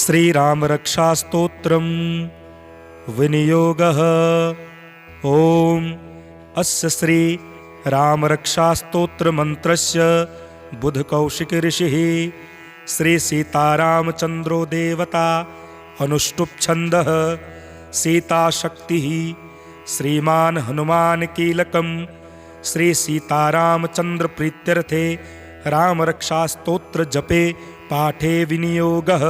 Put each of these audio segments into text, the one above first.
श्रीरामरक्षास्तोत्रम् विनियोगः। ओम अस्य श्री रामरक्षास्तोत्रमन्त्रस्य बुधकौशिक ऋषिः श्री सीतारामचन्द्रो देवता अनुष्टुप् छन्दः सीताशक्तिः श्रीमान् हनुमान् कीलकं श्री सीतारामचन्द्र प्रीत्यर्थे रामरक्षास्तोत्र जपे पाठे विनियोगः।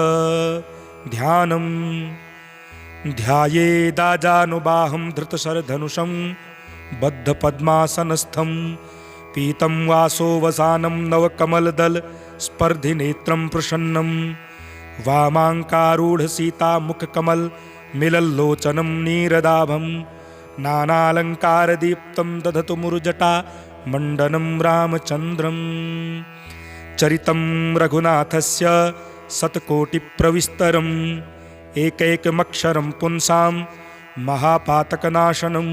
ध्यानम् ध्यायेदाजानुबाहं धृतशरधनुषं बद्धपद्मासनस्थं पीतं वासोवसानं नवकमलदल स्पर्धिनेत्रं प्रसन्नं वामाङ्कारूढसीतामुखकमल मिलल्लोचनं नीरदाभं नानालङ्कारदीप्तं दधतु मुरुजटा मण्डनं रामचन्द्रं। चरितं रघुनाथस्य शतकोटिप्रविस्तरम् एकैकमक्षरं पुंसां महापातकनाशनं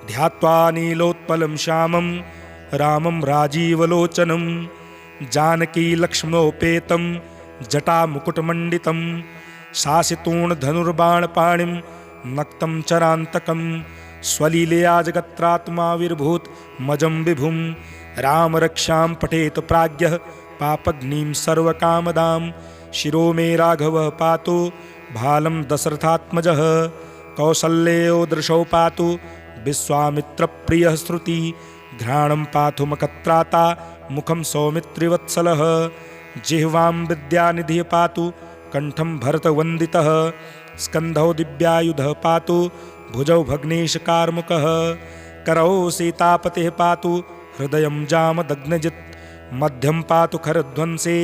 ध्यात्वा नीलोत्पलं श्यामं रामं राजीवलोचनं जानकीलक्ष्मणोपेतं जटामुकुटमण्डितं शासितूर्णधनुर्बाणपाणिं नक्तं चरान्तकं स्वलीलया जगत्रात्माविर्भूत मजं विभुं रामरक्षां पठेत प्राज्ञः पापग्निं सर्वकामदां शिरो मे राघवः पातु भालं दशरथात्मजः कौसल्यो दृशौ पातु विश्वामित्रप्रियः श्रुति घ्राणं पातु मकत्राता मुखं सौमित्रिवत्सलः जिह्वां विद्यानिधिः पातु कंठं भरतवन्दितः स्कन्धौ दिव्यायुधः पातु भुजौ भग्नेशकार्मुकः करौ सीतापतिः पातु हृदयं जामदग्नजित् मध्यं पातु खरध्वंसे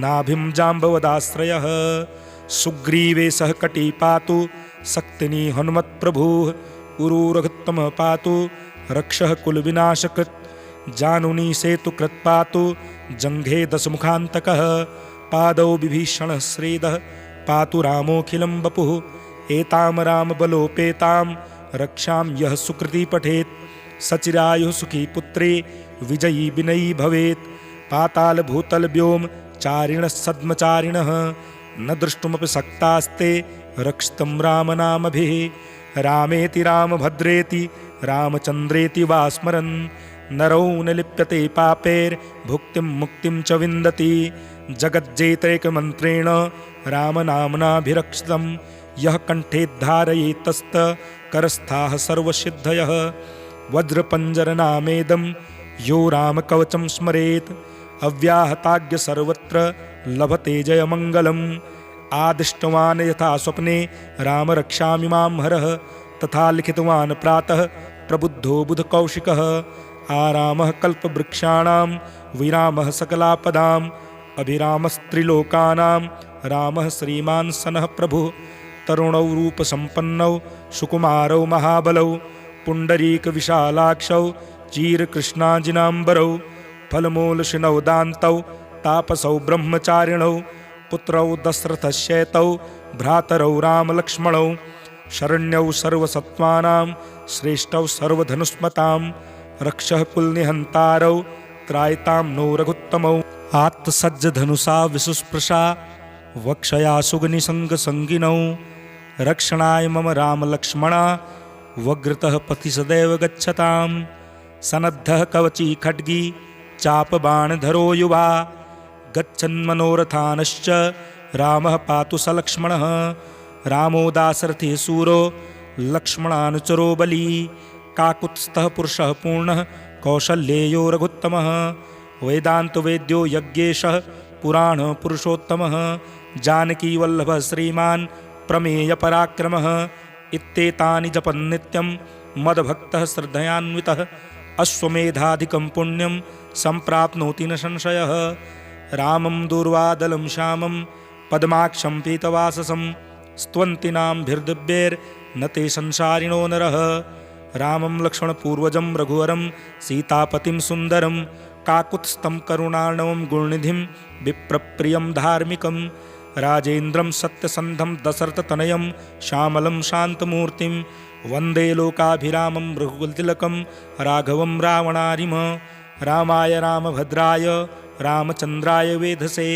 नाभिं जाम्बवदाश्रयः सुग्रीवे सह कटी पातु शक्तिनी हनुमत्प्रभुः उरुरघुत्तमः पातु रक्षः कुलविनाशकृत् जानुनी सेतुकृत् पातु जङ्घे दशमुखान्तकः पादौ विभीषणः श्रीदः पातु रामोऽखिलं वपुः एतां रामबलोपेतां रक्षां यः सुकृती पठेत् सचिरायुः सुखी पुत्रे विजयी विनयी भवेत् पाताल भूतल व्योम चारिणः सद्मचारिणः न द्रष्टुमपि शक्तास्ते रक्षितं रामनामभिः रामेति रामभद्रेति रामचन्द्रेति वा स्मरन् नरौ न लिप्यते पापैर्भुक्तिं मुक्तिं च विन्दति जगज्जेतैकमन्त्रेण रामनाम्नाभिरक्षितं यः कण्ठे धारयेतस्तकरस्थाः सर्वसिद्धयः वज्रपञ्जरनामेदं यो रामकवचं स्मरेत् अव्याहताज्ञ सर्वत्र लभते जयमङ्गलम् आदिष्टवान् यथा स्वप्ने राम रक्षामि मां हरः तथा लिखितवान् प्रातः प्रबुद्धो बुधकौशिकः आरामः कल्पवृक्षाणां विरामः सकलापदाम् अभिरामस्त्रिलोकानां रामः श्रीमान् सनः प्रभुः तरुणौ रूपसम्पन्नौ सुकुमारौ महाबलौ पुण्डरीकविशालाक्षौ चीरकृष्णाजिनाम्बरौ फलमूलशिनौ दान्तौ तापसौ ब्रह्मचारिणौ पुत्रौ दशरथस्येतौ भ्रातरौ रामलक्ष्मणौ शरण्यौ सर्वसत्त्वानां श्रेष्ठौ सर्वधनुष्मतां रक्षः कुलनिहन्तारौ त्रायतां नो रघुत्तमौ आत्तसज्जधनुषा विशुस्पृशा वक्षया सुगनिसङ्गसङ्गिनौ रक्षणाय मम रामलक्ष्मणा वग्रतः पथि सदैव गच्छतां सनद्धः कवची खड्गी चापबाणधरो युवा गच्छन्मनोरथानश्च रामः पातु सलक्ष्मणः रामो दाशरथिः सूरो लक्ष्मणानुचरो बली काकुत्स्थः पुरुषः पूर्णः कौशल्येयो रघुत्तमः वेदान्तवेद्यो यज्ञेशः पुराणपुरुषोत्तमः जानकीवल्लभः श्रीमान् प्रमेयपराक्रमः इत्येतानि जपन्नित्यं मद्भक्तः श्रद्धयान्वितः अश्वमेधाधिकं पुण्यं सम्प्राप्नोति न संशयः रामं दूर्वादलं श्यामं पद्माक्षं पीतवाससं स्तवन्ति नामभिर्दिव्यैर्न ते संसारिणो नरः रामं लक्ष्मणपूर्वजं रघुवरं सीतापतिं सुन्दरं काकुत्स्थं करुणार्णवं गुणनिधिं विप्रप्रियं धार्मिकं राजेन्द्रं सत्यसन्धं दशरथतनयं श्यामलं शान्तमूर्तिं वन्दे लोकाभिरामं रघुकुलतिलकं राघवं रावणारिम रामाय रामभद्राय रामचन्द्राय वेधसे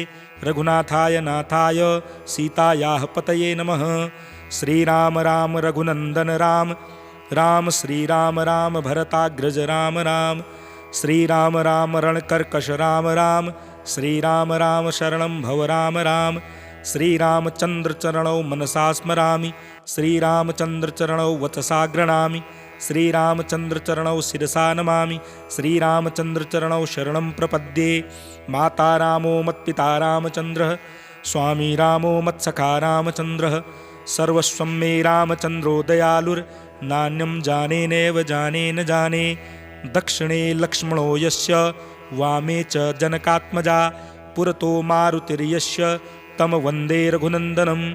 रघुनाथाय नाथाय सीतायाः पतये नमः। श्रीराम राम रघुनंदन राम, राम श्रीराम राम भरताग्रज राम राम, श्रीराम राम रणकर्कश राम राम, श्रीराम राम शरणं भव राम राम। श्रीरामचंद्र चरणौ मनसा स्मरामि, श्रीरामचंद्र चरणौ वचसा गृह्णामि, श्रीरामचंद्र चरणौ शिरसा नमामि, श्रीरामचंद्र चरणौ शरणं प्रपद्ये। माता रामो मत्पिता रामचंद्रः, स्वामी रामो मत्सखा रामचंद्रः, सर्वस्वं मे रामचंद्रो दयालुर्नान्यं जाने नैव जाने न जाने। दक्षिणे लक्ष्मणो यस्य, वामे च जनकात्मजा, पुरतो मारुतिर्यस्य तं वन्दे रघुनन्दनं।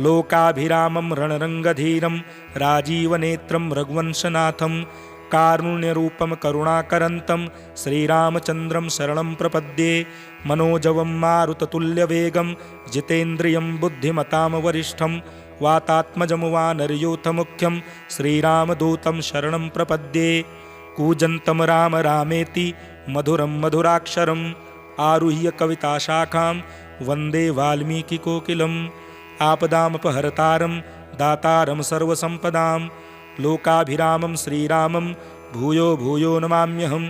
लोकाभिरामं रणरङ्गधीरं राजीवनेत्रं रघुवंशनाथं, कारुण्यरूपं करुणाकरन्तं श्रीरामचन्द्रं शरणं प्रपद्ये। मनोजवं मारुततुल्यवेगं, जितेन्द्रियं बुद्धिमतां वरिष्ठं, वातात्मजं वानरयूथमुख्यं श्रीरामदूतं शरणं प्रपद्ये। कूजन्तं राम रामेति मधुरं मधुराक्षरम्, आरुह्य कविताशाखां वन्दे वाल्मीकिकोकिलम्। आपदामपहर्तारं दातारं सर्वसम्पदां, लोकाभिरामं श्रीरामं भूयो भूयो नमाम्यहम्।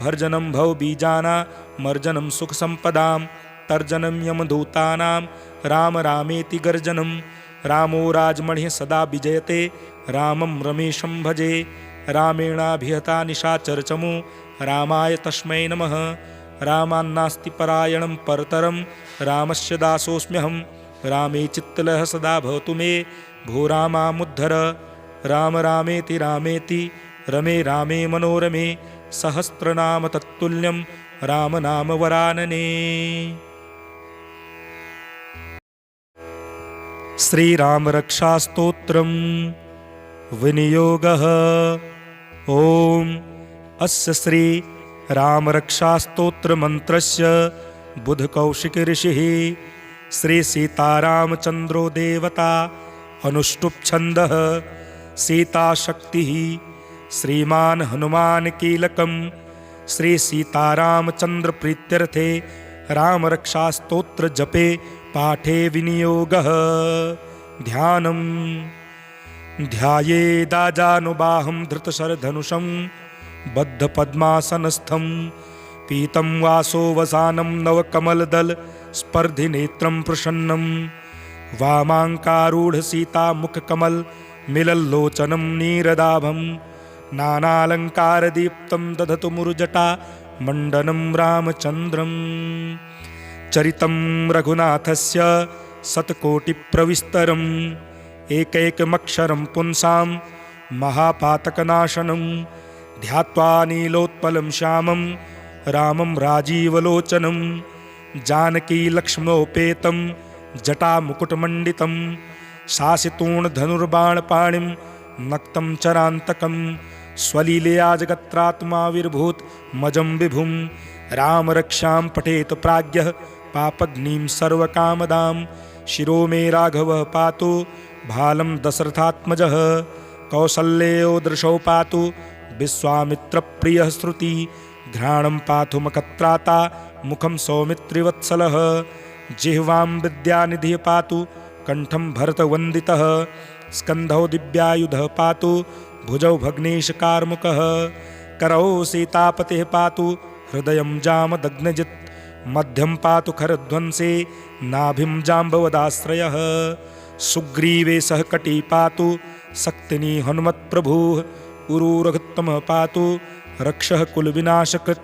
भर्जनं भवबीजानामर्जनं सुखसम्पदां, तर्जनं यमदूतानां राम रामेति गर्जनं। रामो राजमणिः सदा विजयते, रामं रमेशं भजे। रामेणाभिहता निशाचरचमो, रामाय तस्मै नमः। रामान्नास्ति परायणं परतरं, रामस्य दासोऽस्म्यहम्। रामे चित्तलः सदा भवतु मे, भो रामामुद्धर। राम रामेति रामेति रमे रामे मनोरमे, सहस्रनाम तत्तुल्यं राम नाम वरानने। श्रीराम रक्षास्तोत्रं विनियोगः। ओम अस्य श्री राम रक्षास्तोत्र मंत्रस्य बुधकौशिक ऋषिः श्री सीतारामचंद्रो देवता अनुष्टुप छंदः सीता शक्तिः श्रीमान हनुमान कीलकम। श्री सीतारामचंद्र प्रीत्यर्थे राम रक्षा स्तोत्र जपे पाठे विनियोगः। ध्यानम् ध्यायेदाजानुबाहं धृतशरधनुषं बद्धपद्मासनस्थं, पीतं वासो वसानं नवकमलदल स्पर्धिनेत्रं प्रसन्नं, वामाङ्कारूढ सीतामुखकमल मिलल्लोचनं नीरदाभं, नानालङ्कारदीप्तं दधतु मुरुजटा मण्डनं रामचन्द्रम्। चरितं रघुनाथस्य शतकोटिप्रविस्तरम्, एकैकमक्षरं पुंसां महापातकनाशनं, ध्यात्वा नीलोत्पलं श्यामं रामं राजीवलोचनं, जानकीलक्ष्मणोपेतं जटामुकुटमण्डितं, शासितूर्णधनुर्बाणपाणिं नक्तं चरान्तकं, स्वलीलया जगत्रात्माविर्भूत मजं विभुं, रामरक्षां पठेत प्राज्ञः पापग्निं सर्वकामदां। शिरो मे राघवः पातु भालं दशरथात्मजः, कौसल्यो दृशौ पातु विश्वामित्रप्रियः श्रुति, घ्राणं पातु मखत्राता मुखं सौमित्रिवत्सलः, जिह्वां विद्यानिधिः पातु कंठं भरतवन्दितः, स्कन्धौ दिव्यायुधः पातु भुजौ भग्नेशकार्मुकः, करौ सीतापतिः पातु हृदयं जामदग्नजित्, मध्यं पातु खरध्वंसे नाभिं जाम्बवदाश्रयः, सुग्रीवे सह कटी पातु शक्तिनी हनुमत्प्रभुः, उरुरघुत्तमः पातु रक्षः कुलविनाशकृत्,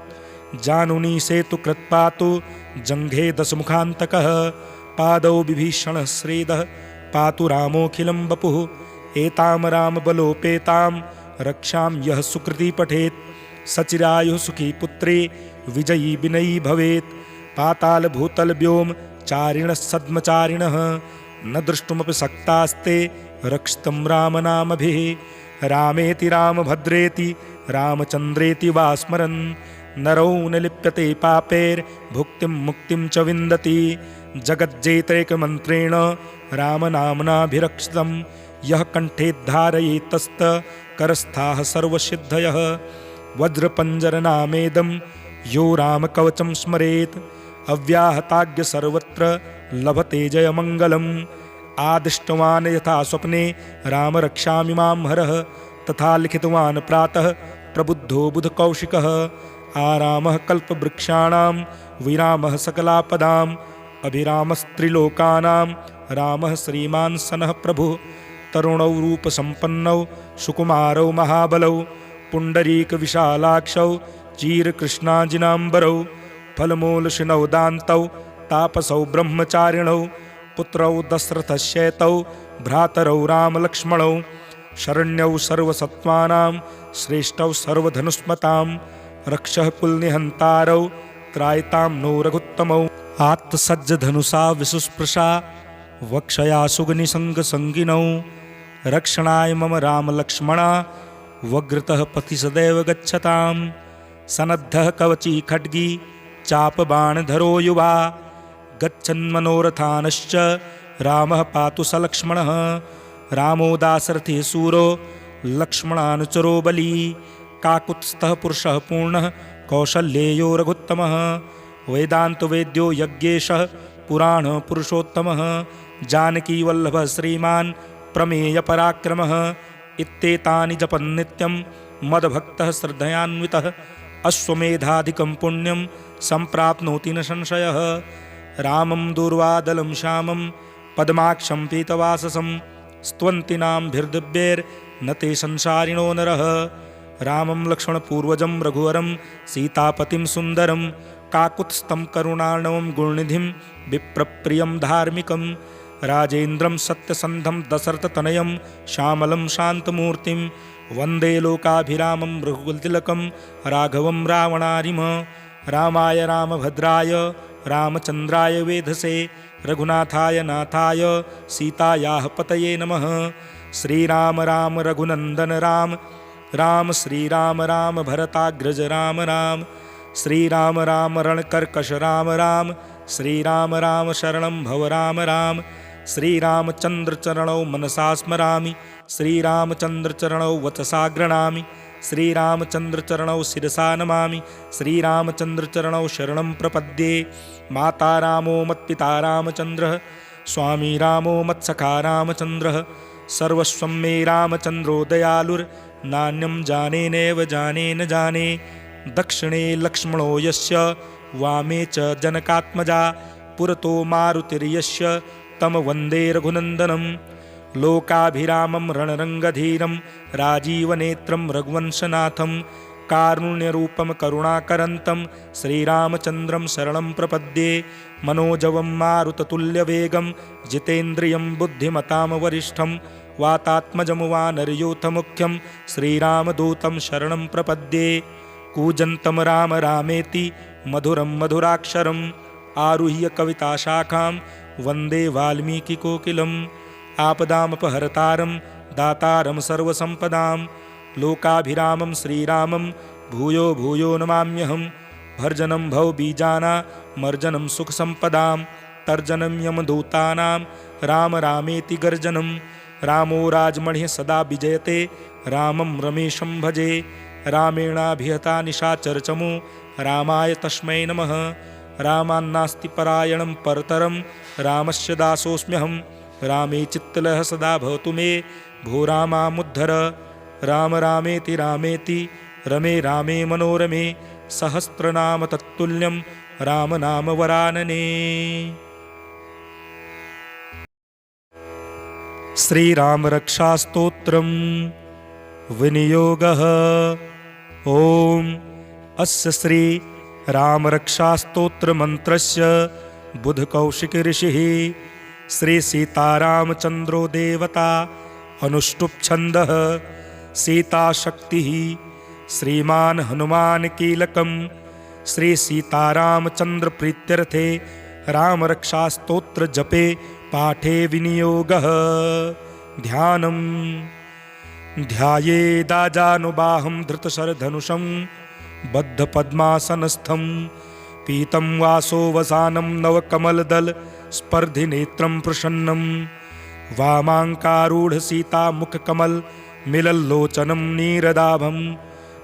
जानुनी सेतुकृत् पातु जङ्घे दशमुखान्तकः, पादौ विभीषणः श्रीदः पातु रामोऽखिलं वपुः, एतां रामबलोपेतां रक्षां यः सुकृती पठेत्, सचिरायुः सुखी पुत्रे विजयी विनयी भवेत्, पाताल भूतल व्योम चारिणः सद्मचारिणः, न द्रष्टुमपि शक्तास्ते रक्षितं रामनामभिः, रामेति रामभद्रेति रामचन्द्रेति वा स्मरन्, नरौ न लिप्यते पापैर्भुक्तिं मुक्तिं च विन्दति, जगज्जेतैकमन्त्रेण रामनाम्नाभिरक्षितं, यः कण्ठे धारयेतस्तकरस्थाः सर्वसिद्धयः, वज्रपञ्जरनामेदं यो रामकवचं स्मरेत्, अव्याहताज्ञ सर्वत्र लभते जयमङ्गलम्। आदिष्टवान् यथा स्वप्ने राम रक्षामि मां हरः, तथा लिखितवान् प्रातः प्रबुद्धो बुधकौशिकः। आरामः कल्पवृक्षाणां विरामः सकलापदाम्, अभिरामस्त्रिलोकानां रामः श्रीमान् सनः प्रभुः। तरुणौ रूपसम्पन्नौ सुकुमारौ महाबलौ, पुण्डरीकविशालाक्षौ चीरकृष्णाजिनाम्बरौ। फलमूलशिनौ दान्तौ तापसौ ब्रह्मचारिणौ, पुत्रौ दशरथस्येतौ भ्रातरौ रामलक्ष्मणौ। शरण्यौ सर्वसत्त्वानां श्रेष्ठौ सर्वधनुष्मतां, रक्षः कुलनिहन्तारौ त्रायतां नो रघुत्तमौ। आत्तसज्जधनुषा विशुस्पृशा वक्षया सुगनिसङ्गसङ्गिनौ, रक्षणाय मम रामलक्ष्मणा वग्रतः पथि सदैव गच्छतां। सनद्धः कवची खड्गी चापबाणधरो युवा, गच्छन्मनोरथानश्च रामः पातु स लक्ष्मणः। रामो दाशरथी सूरो लक्ष्मणानुचरो बली, काकुत्स्थः पुरुषः पूर्णः कौशल्येयो रघुत्तमः। वेदान्तवेद्यो यज्ञेशः पुराणपुरुषोत्तमः, जानकीवल्लभः श्रीमान् प्रमेयपराक्रमः। इत्येतानि जपन्नित्यं मद्भक्तः श्रद्धयान्वितः, अश्वमेधाधिकं पुण्यं सम्प्राप्नोति न संशयः। रामं दूर्वादलं श्यामं पद्माक्षं पीतवाससं, स्तुवन्ति नामभिर्दिव्यैर्न ते संसारिणो नरः। रामं लक्ष्मणपूर्वजं रघुवरं सीतापतिं सुन्दरं, काकुत्स्थं करुणार्णवं गुणनिधिं विप्रप्रियं धार्मिकं। राजेन्द्रं सत्यसन्धं दशरथतनयं श्यामलं शान्तमूर्तिं, वन्दे लोकाभिरामं रघुकुलतिलकं राघवं रावणारिम। रामाय रामभद्राय रामचन्द्राय वेधसे, रघुनाथाय नाथाय सीतायाः पतये नमः। श्रीराम राम रघुनन्दन राम, राम श्रीराम राम भरताग्रज राम राम। श्रीराम राम रणकर्कश राम राम, श्रीराम राम शरणं भव राम राम। श्रीरामचन्द्रचरणौ मनसा स्मरामि, श्रीरामचन्द्रचरणौ वचसा गृह्णामि। श्रीरामचन्द्रचरणौ शिरसा नमामि, श्रीरामचन्द्रचरणौ शरणं प्रपद्ये। माता रामो मत्पिता रामचन्द्रः, स्वामी रामो मत्सखा रामचन्द्रः। सर्वस्वं मे रामचन्द्रो दयालुर्नान्यं जाने नैव जाने न जाने। दक्षिणे लक्ष्मणो यस्य वामे च जनकात्मजा, पुरतो मारुतिर्यस्य तं वन्दे रघुनन्दनं। लोकाभिरामं रणरङ्गधीरं राजीवनेत्रं रघुवंशनाथं, कारुण्यरूपं करुणाकरन्तं श्रीरामचन्द्रं शरणं प्रपद्ये। मनोजवं मारुततुल्यवेगं जितेन्द्रियं बुद्धिमतां वरिष्ठं, वातात्मजं वानरयूथमुख्यं श्रीरामदूतं शरणं प्रपद्ये। कूजन्तं राम रामेति मधुरं मधुराक्षरम्, आरुह्य कविताशाखां वन्दे वाल्मीकिकोकिलम्। आपदामपहर्तारं दातारं सर्वसम्पदां, लोकाभिरामं श्रीरामं भूयो भूयो नमाम्यहम्। भर्जनं भवबीजानां मर्जनं सुखसम्पदां, तर्जनं यमदूतानां राम रामेति गर्जनं। रामो राजमणिः सदा विजयते, रामं रमेशं भजे। रामेणाभिहता निशाचरचमो, रामाय तस्मै नमः। रामान्नास्ति परायणं परतरं, रामस्य दासोऽस्म्यहम्। रामे चित्तलः सदा भवतु मे, भो रामामुद्धर। राम रामेति रामेति रमे रामे मनोरमे, सहस्रनाम तत्तुल्यं राम नाम वरानने। श्रीराम रक्षास्तोत्रं विनियोगः। ओम अस्य श्री राम रक्षास्तोत्र मंत्रस्य बुधकौशिक ऋषिः श्री सीतारामचन्द्रो देवता अनुष्टुप् छन्दः सीताशक्तिः श्रीमान् हनुमान् कीलकं। श्री सीतारामचन्द्र प्रीत्यर्थे राम रक्षास्तोत्र जपे पाठे विनियोगः। ध्यानम् ध्यायेदाजानुबाहं धृतशरधनुषं बद्धपद्मासनस्थं, पीतं वासो वसानं नवकमलदल स्पर्धिनेत्रं प्रसन्नं। वामाङ्कारूढसीतामुखकमल मिलल्लोचनं नीरदाभं,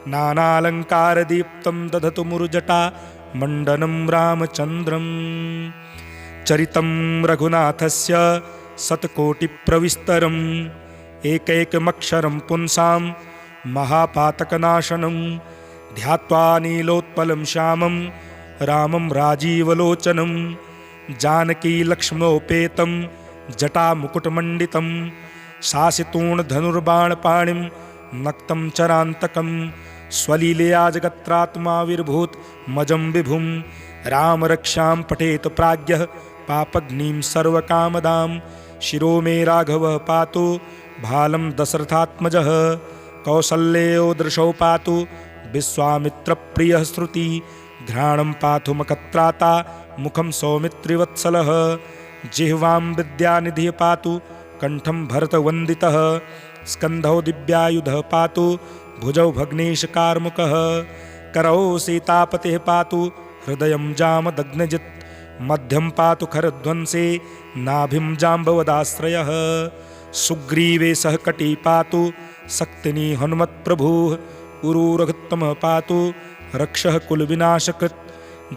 नानालङ्कारदीप्तं दधतु मुरुजटा मण्डनं रामचन्द्रम्। चरितं रघुनाथस्य शतकोटिप्रविस्तरम् एकैकमक्षरं पुंसां महापातकनाशनं ध्यात्वा नीलोत्पलं श्यामं रामं राजीवलोचनं जानकीलक्ष्मणोपेतं जटामुकुटमण्डितं शासितूर्णधनुर्बाणपाणिं नक्तं चरान्तकं स्वलीलया जगत्रात्माविर्भूत मजं विभुं रामरक्षां पठेत प्राज्ञः पापग्निं सर्वकामदां शिरो मे राघवः पातु भालं दशरथात्मजः कौसल्यो दृशौ पातु विश्वामित्रप्रियः श्रुति घ्राणं पातु मकत्राता मुखं सौमित्रिवत्सलः जिह्वां विद्यानिधिः पातु कंठं भरतवन्दितः स्कन्धौ दिव्यायुधः पातु भुजौ भग्नेशकार्मुकः करौ सीतापतिः पातु हृदयं जामदग्नजित् मध्यं पातु खरध्वंसे नाभिं जाम्बवदाश्रयः सुग्रीवे सह कटी पातु शक्तिनी हनुमत्प्रभुः उरुरघुत्तमः पातु रक्षः कुलविनाशकृत्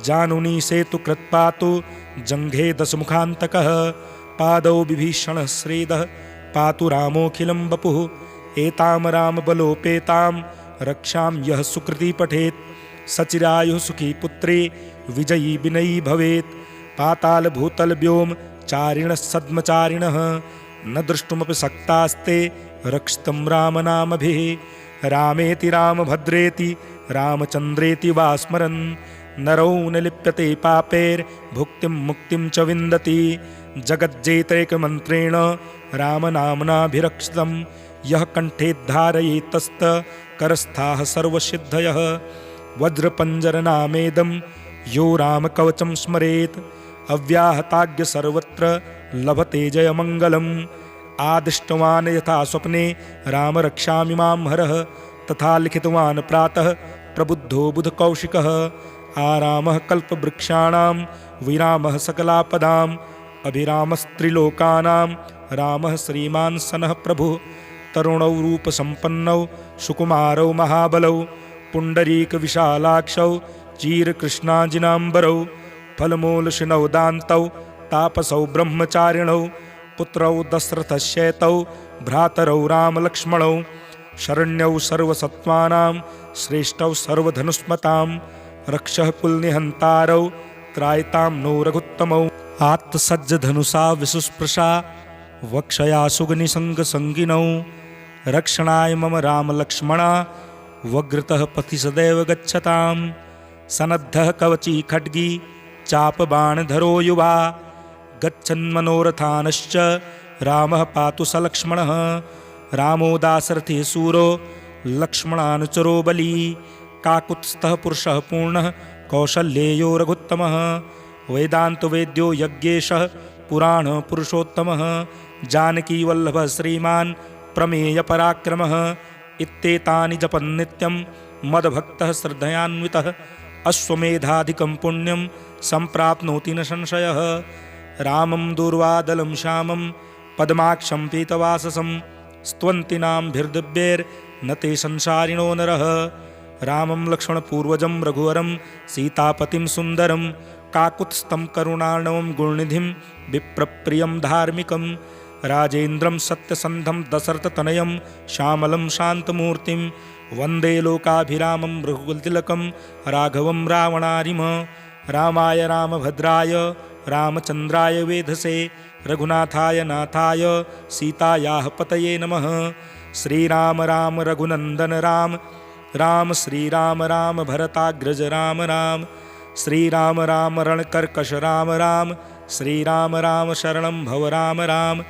जानुनी सेतुकृत् पातु जङ्घे दशमुखान्तकः पादौ विभीषणः श्रीदः पातु रामोऽखिलं वपुः एतां रामबलोपेतां रक्षां यः सुकृती पठेत् सचिरायुः सुखी पुत्रे विजयी विनयी भवेत् पाताल भूतल व्योम चारिणः सद्मचारिणः न द्रष्टुमपि शक्तास्ते रक्षितं रामनामभिः रामेति रामभद्रेति रामचन्द्रेति वा स्मरन् नरौ न लिप्यते पापैर्भुक्तिं मुक्तिं च विन्दति जगज्जेतैकमन्त्रेण रामनाम्नाभिरक्षितं यः कण्ठे धारयेत्तस्तकरस्थाः सर्वसिद्धयः वज्रपञ्जरनामेदं यो रामकवचं स्मरेत् अव्याहताज्ञ सर्वत्र लभते जयमङ्गलम् आदिष्टवान् यथा स्वप्ने राम रक्षामि मां हरः तथा लिखितवान् प्रातः प्रबुद्धो बुधकौशिकः आरामः कल्पवृक्षाणां विरामः सकलापदाम् अभिरामस्त्रिलोकानां रामः श्रीमान् सनः प्रभुः तरुणौ रूपसम्पन्नौ सुकुमारौ महाबलौ पुण्डरीकविशालाक्षौ चीरकृष्णाजिनाम्बरौ फलमूलशिनौ दान्तौ तापसौ ब्रह्मचारिणौ पुत्रौ दशरथस्येतौ भ्रातरौ रामलक्ष्मणौ शरण्यौ सर्वसत्त्वानां श्रेष्ठौ सर्वधनुष्मतां रक्षः कुलनिहन्तारौ त्रायतां नो रघुत्तमौ आत्तसज्जधनुषा विशुस्पृशा वक्षया सुगनिसङ्गसङ्गिनौ रक्षणाय मम रामलक्ष्मणा वग्रतः पथि सदैव गच्छतां सनद्धः कवची खड्गी चापबाणधरो युवा गच्छन्मनोरथानश्च रामः पातु स लक्ष्मणः रामो दाशरथी सूरो लक्ष्मणानुचरो बली काकुत्स्थः पुरुषः पूर्णः कौशल्येयो रघुत्तमः वेदान्तवेद्यो यज्ञेशः पुराणपुरुषोत्तमः जानकीवल्लभः श्रीमान् प्रमेयपराक्रमः इत्येतानि जपन् नित्यं मद्भक्तः श्रद्धयान्वितः अश्वमेधाधिकं पुण्यं सम्प्राप्नोति न संशयः रामं दूर्वादलं श्यामं पद्माक्षं पीतवाससं स्तवन्तीनां ते संसारिणो नरः रामं लक्ष्मणपूर्वजं रघुवरं सीतापतिं सुन्दरं काकुत्स्थं करुणार्णवं गुणनिधिं विप्रप्रियं धार्मिकं राजेन्द्रं सत्यसन्धं दशरथतनयं श्यामलं शान्तमूर्तिं वन्दे लोकाभिरामं रघुकुलतिलकं राघवं रावणारिम रामाय रामभद्राय रामचन्द्राय वेधसे रघुनाथाय नाथाय सीतायाः पतये नमः। श्रीराम राम रघुनन्दन राम राम श्रीराम राम भरताग्रज राम राम श्रीराम राम रणकर्कश राम राम श्रीराम राम शरणं भव राम राम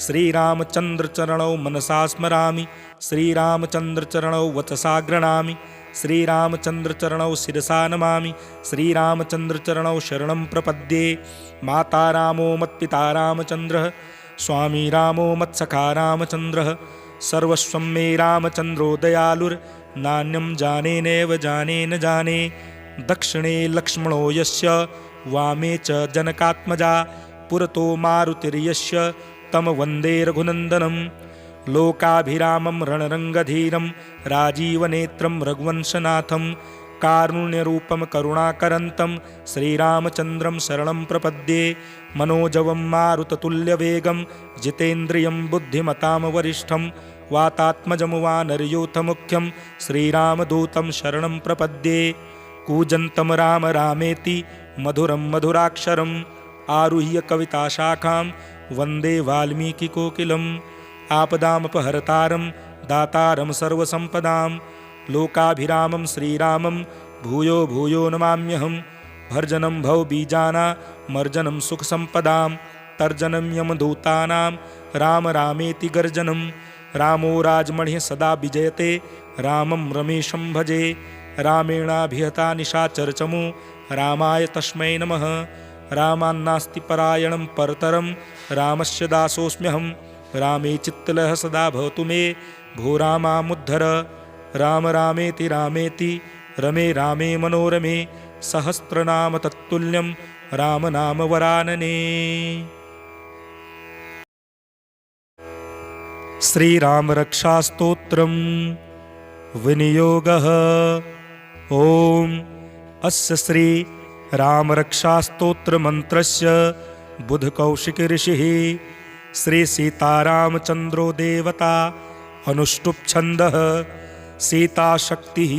श्रीरामचन्द्रचरणौ मनसा स्मरामि श्रीरामचन्द्रचरणौ वचसा गृह्णामि श्रीरामचन्द्रचरणौ शिरसा नमामि श्रीरामचन्द्रचरणौ शरणं प्रपद्ये माता रामो मत्पिता रामचन्द्रः स्वामी रामो मत्सखा रामचन्द्रः सर्वस्वं मे रामचन्द्रो दयालुर्नान्यं जाने नैव जाने न जाने दक्षिणे लक्ष्मणो यस्य वामे च जनकात्मजा पुरतो मारुतिर्यस्य तं वन्दे रघुनन्दनं लोकाभिरामं रणरङ्गधीरं राजीवनेत्रं रघुवंशनाथं कारुण्यरूपं करुणाकरन्तं श्रीरामचन्द्रं शरणं प्रपद्ये। मनोजवं मारुततुल्यवेगं जितेन्द्रियं बुद्धिमतां वरिष्ठं वातात्मजं वानरयूथमुख्यं श्रीरामदूतं शरणं प्रपद्ये। कूजन्तं राम रामेति मधुरं मधुराक्षरम् आरुह्य कविताशाखां वन्दे वाल्मीकिकोकिलम्। आपदामपहर्तारं दातारं सर्वसम्पदां लोकाभिरामं श्रीरामं भूयो भूयो नमाम्यहम्। भर्जनं भवबीजानामर्जनं सुखसम्पदां तर्जनं यमदूतानां राम रामेति गर्जनं। रामो राजमणिः सदा विजयते रामं रमेशं भजे। रामेणाभिहता निशाचरचमू रामाय तस्मै नमः। रामान्नास्ति परायणं परतरं रामस्य दासोऽस्म्यहं। रामे चित्तलयः सदा भवतु मे भो रामामुद्धर। राम रामेति रामेति रमे रामे मनोरमे सहस्रनाम तत्तुल्यं राम नाम वरानने। श्रीराम रक्षास्तोत्रं विनियोगः। ओम अस्य श्री राम रक्षास्तोत्र मंत्रस्य बुधकौशिक ऋषिः श्री सीतारामचंद्रो देवता अनुष्टुप छन्दः सीताशक्तिः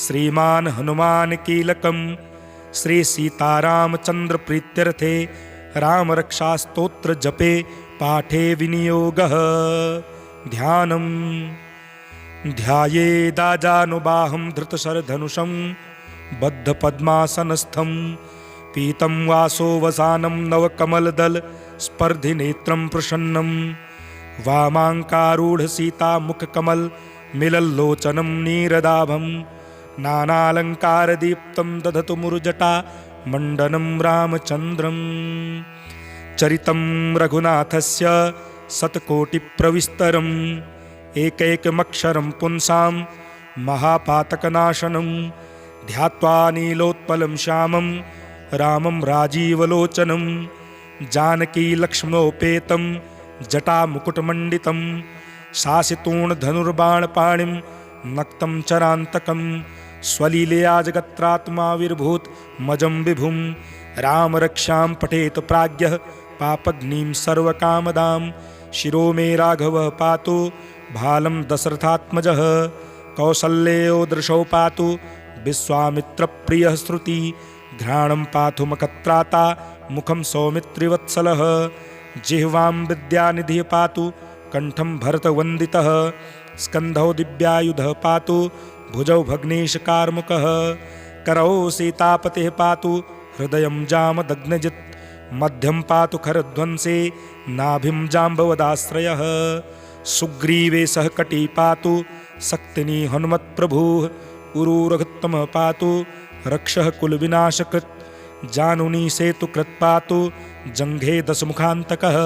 श्रीमान हनुमान कीलकं श्री सीतारामचंद्र प्रीत्यर्थे राम रक्षास्तोत्र जपे पाठे विनियोगः। ध्यानम् ध्यायेदाजानुबाहं धृतशरधनुषं बद्धपद्मासनस्थं पीतं वासो वसानं नवकमलदल स्पर्धिनेत्रं प्रसन्नं वामाङ्कारूढ सीतामुखकमल मिलल्लोचनं नीरदाभं नानालङ्कारदीप्तं दधतु मुरुजटा मण्डनं रामचन्द्रं। चरितं रघुनाथस्य शतकोटिप्रविस्तरम् एकैकमक्षरं पुंसां महापातकनाशनं ध्यात्वा नीलोत्पलं श्यामं रामं राजीवलोचनं जानकीलक्ष्मणोपेतं जटामुकुटमण्डितं शासितूर्णधनुर्बाणपाणिं नक्तं चरान्तकं स्वलीलया जगत्रात्माविर्भूत मजं विभुं रामरक्षां पठेत प्राज्ञः पापग्निं सर्वकामदां शिरो मे राघवः पातु भालं दशरथात्मजः कौसल्यो दृशौ पातु विश्वामित्रप्रियः श्रुति घ्राणं पातु मकत्राता मुखं सौमित्रिवत्सलः जिह्वां विद्यानिधिः पातु कंठं भरतवन्दितः स्कन्धौ दिव्यायुधः पातु भुजौ भग्नेशकार्मुकः करौ सीतापतिः पातु हृदयं जामदग्नजित् मध्यं पातु खरध्वंसे नाभिं जाम्बवदाश्रयः सुग्रीवे सह कटी पातु शक्तिनी हनुमत्प्रभुः उरुरघुत्तमः पातु रक्षः कुलविनाशकृत् जानुनी सेतुकृत् पातु जङ्घे दशमुखान्तकः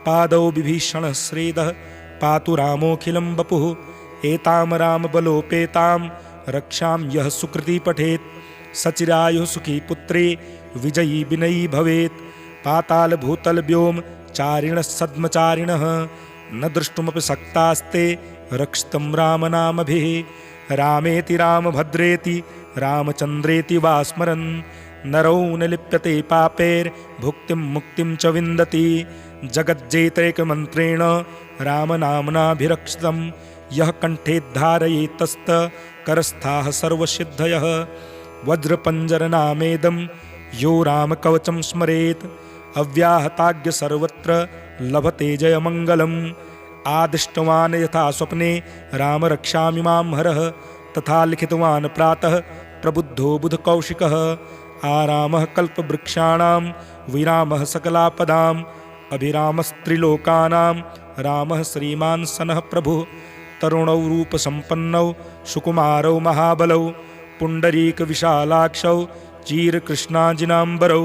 पादौ विभीषणः श्रीदः पातु रामोऽखिलं वपुः एतां रामबलोपेतां रक्षां यः सुकृती पठेत् सचिरायुः सुखी पुत्री विजयी विनयी भवेत् पातालभूतलव्योम चारिणः सद्मचारिणः न द्रष्टुमपि शक्तास्ते रक्षितं रामनामभिः रामेति रामभद्रेति रामचन्द्रेति वा स्मरन् नरौ न लिप्यते पापैर्भुक्तिं मुक्तिं च विन्दति जगज्जेतैकमन्त्रेण रामनाम्नाभिरक्षितं यः कण्ठे धारयेतस्तकरस्थाः सर्वसिद्धयः वज्रपञ्जरनामेदं यो रामकवचं स्मरेत् अव्याहताज्ञ सर्वत्र लभते जयमङ्गलम् आदिष्टवान् यथा स्वप्ने राम रक्षामि मां हरः तथा लिखितवान् प्रातः प्रबुद्धो बुधकौशिकः आरामः कल्पवृक्षाणां विरामः सकलापदाम् अभिरामस्त्रिलोकानां रामः श्रीमान् सनः प्रभुः तरुणौ रूपसम्पन्नौ सुकुमारौ महाबलौ पुण्डरीकविशालाक्षौ चीरकृष्णाजिनाम्बरौ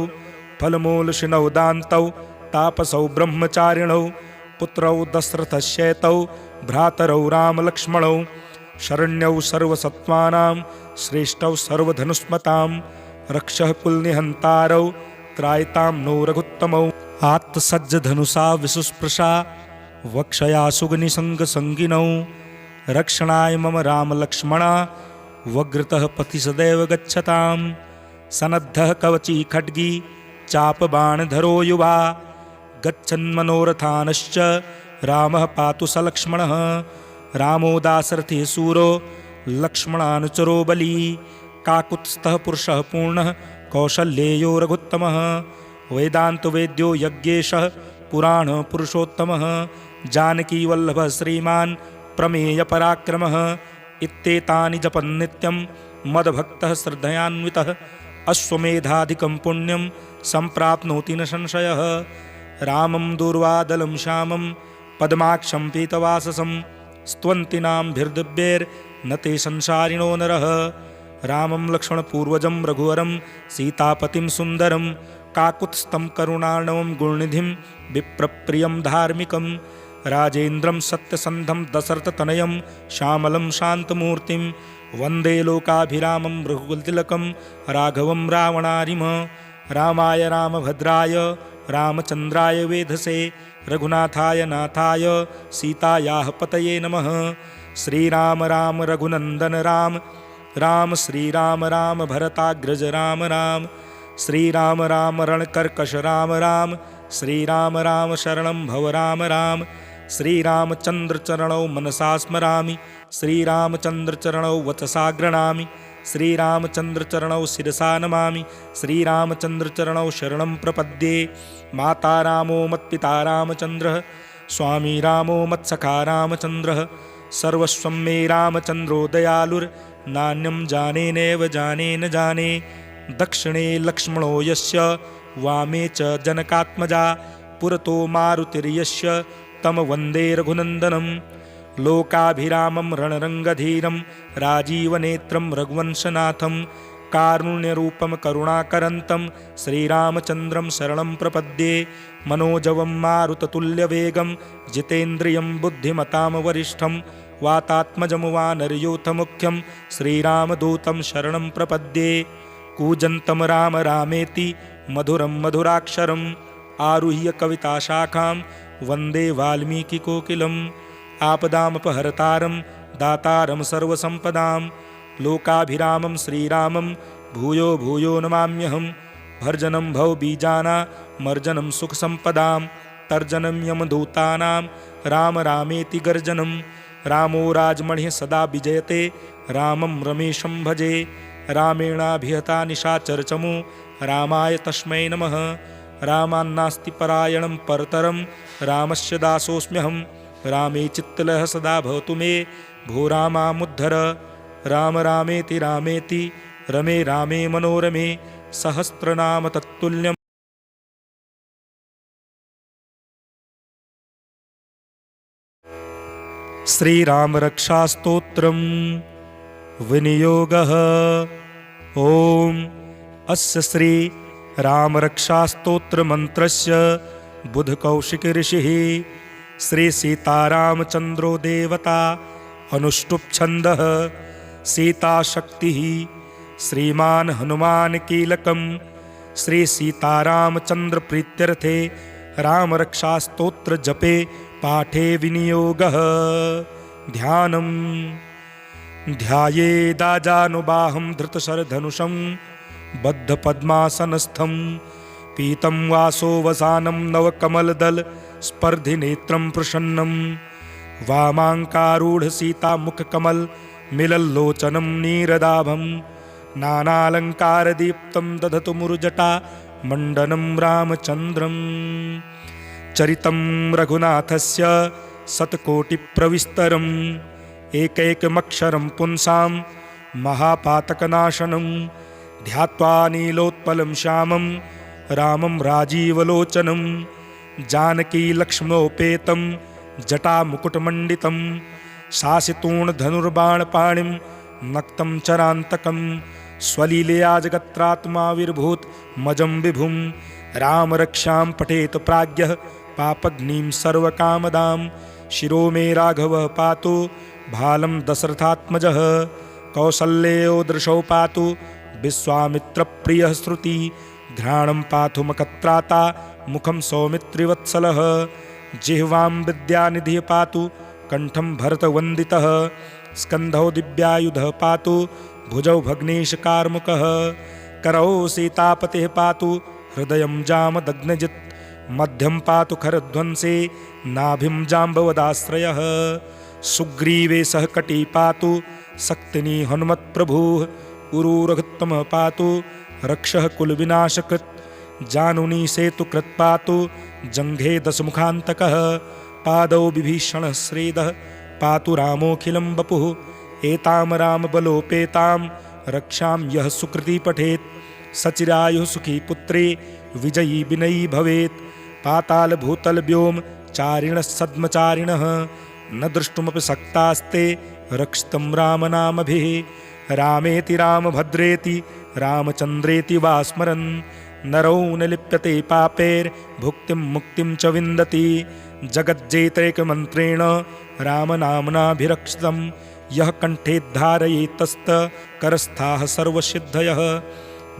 फलमूलशिनौ दान्तौ तापसौ ब्रह्मचारिणौ पुत्रौ दशरथस्येतौ भ्रातरौ रामलक्ष्मणौ शरण्यौ सर्वसत्त्वानां श्रेष्ठौ सर्वधनुष्मतां रक्षः कुलनिहन्तारौ त्रायतां नो रघुत्तमौ आत्तसज्जधनुषा विशुस्पृशा वक्षया सुगनिसङ्गसङ्गिनौ रक्षणाय मम रामलक्ष्मणा वग्रतः पथि सदैव गच्छताम् सनद्धः कवची खड्गी चापबाणधरो युवा गच्छन्मनोरथानश्च रामः पातु सलक्ष्मणः रामो दाशरथी सूरो लक्ष्मणानुचरो बली काकुत्स्थः पुरुषः पूर्णः कौशल्येयो रघुत्तमः वेदान्तवेद्यो यज्ञेशः पुराणपुरुषोत्तमः जानकीवल्लभः श्रीमान् प्रमेयपराक्रमः इत्येतानि जपन् नित्यं मद्भक्तः श्रद्धयान्वितः अश्वमेधाधिकं पुण्यं सम्प्राप्नोति न संशयः रामं दूर्वादलं श्यामं पद्माक्षं पीतवाससं स्तुवन्तीनां ते संसारिणो नरः रामं लक्ष्मणपूर्वजं रघुवरं सीतापतिं सुन्दरं काकुत्स्थं करुणार्णवं गुणनिधिं विप्रप्रियं धार्मिकं राजेन्द्रं सत्यसन्धं दशरथतनयं श्यामलं शान्तमूर्तिं वन्दे लोकाभिरामं रघुकुलतिलकं राघवं रावणारिम रामाय रामभद्राय रामचन्द्राय वेधसे रघुनाथाय नाथाय सीतायाः पतये नमः। श्रीराम राम रघुनन्दन राम राम श्रीराम राम भरताग्रज राम राम श्रीराम राम रणकर्कश राम राम श्रीराम राम शरणं भव राम राम श्रीरामचन्द्र चरणौ मनसा स्मरामि श्रीरामचन्द्र चरणौ वचसा गृह्णामि श्रीरामचन्द्र चरणौ शिरसा नमामि श्रीरामचन्द्र चरणौ शरणं प्रपद्ये। माता रामो मत्पिता रामचन्द्रः स्वामी रामो मत्सखा रामचन्द्रः सर्वस्वं मे रामचन्द्रो दयालुर्नान्यं जाने नैव जाने न जाने दक्षिणे लक्ष्मणो यस्य वामे च जनकात्मजा पुरतो मारुतिर्यस्य तं वन्दे रघुनन्दनं लोकाभिरामं रणरङ्गधीरं राजीवनेत्रं रघुवंशनाथं कारुण्यरूपं करुणाकरन्तं श्रीरामचन्द्रं शरणं प्रपद्ये। मनोजवं मारुततुल्यवेगं जितेन्द्रियं बुद्धिमतां वरिष्ठं वातात्मजं वानरयूथमुख्यं श्रीरामदूतं शरणं प्रपद्ये। कूजन्तं राम रामेति मधुरं मधुराक्षरम् आरुह्य कविताशाखां वन्दे वाल्मीकिकोकिलम् आपदामपहर्तारं दातारं सर्वसम्पदां लोकाभिरामं श्रीरामं भूयो भूयो नमाम्यहं भर्जनं भवबीजानामर्जनं सुखसम्पदां तर्जनं यमदूतानां राम रामेति गर्जनं रामो राजमणिः सदा विजयते रामं रमेशं भजे रामेणाभिहता निशाचरचमो रामाय तस्मै नमः। रामान्नास्ति परायणं परतरं रामस्य दासोऽस्म्यहं रामे चित्तलः सदा भवतु मे भो रामामुद्धर राम रामेति रामेति रमे रामे मनोरमे सहस्रनाम तत्तुल्यम्। श्रीराम रक्षास्तोत्रम् विनियोगः। ओम अस्य श्री राम रक्षास्तोत्र मंत्रस्य बुध कौशिक ऋषिः श्री सीतारामचंद्रो देवता अनुष्टुप छंदः सीता शक्तिः श्रीमान हनुमान कीलकम श्री सीतारामचंद्र प्रीत्यर्थे राम रक्षास्तोत्र जपे पाठे विनियोगः। ध्यानम् ध्यायेदाजानुबाहं धृतशरधनुषं बद्धपद्मासनस्थं पीतं वासो वसानं नवकमलदल स्पर्धिनेत्रं प्रसन्नं वामाङ्कारूढ सीतामुखकमल मिलल्लोचनं नीरदाभं नानालङ्कारदीप्तं दधतु मुरुजटा मण्डनं रामचन्द्रं चरितं रघुनाथस्य शतकोटिप्रविस्तरम् एकैकमक्षरं पुंसां महापातकनाशनं ध्यात्वा नीलोत्पलं श्यामं रामं राजीवलोचनं जानकीलक्ष्मणोपेतं जटामुकुटमण्डितं शासितूर्णधनुर्बाणपाणिं नक्तं चरान्तकं स्वलीलया जगत्रात्माविर्भूत मजं विभुं रामरक्षां पठेत प्राज्ञः पापग्निं सर्वकामदां शिरो मे राघवः पातु भालं दशरथात्मजः कौसल्यो दृशौ पातु विश्वामित्रप्रियः श्रुति घ्राणं पातु मकत्राता मुखं सौमित्रिवत्सलः जिह्वां विद्यानिधिः पातु कंठं भरतवन्दितः स्कन्धौ दिव्यायुधः पातु भुजौ भग्नेशकार्मुकः करौ सीतापतिः पातु हृदयं जामदग्नजित् मध्यं पातु खरध्वंसे नाभिं जाम्बवदाश्रयः सुग्रीवे सह कटी पातु शक्तिनी हनुमत्प्रभुः उरुरघुत्तमः पातु रक्षः कुलविनाशकृत् जानुनी सेतुकृत् पातु जङ्घे दशमुखान्तकः पादौ विभीषणः श्रीदः पातु रामोऽखिलं वपुः एतां रामबलोपेतां रक्षां यः सुकृती पठेत् सचिरायुः सुखी पुत्रे विजयी विनयी भवेत् पाताल भूतल व्योम चारिणः सद्मचारिणः न द्रष्टुमपि शक्तास्ते रक्षितं रामनामभिः रामेति रामभद्रेति रामचन्द्रेति वा स्मरन् नरौ न लिप्यते पापैर्भुक्तिं मुक्तिं च विन्दति जगज्जेतैकमन्त्रेण रामनाम्नाभिरक्षितं यः कण्ठे धारयेत्तस्तकरस्थाः सर्वसिद्धयः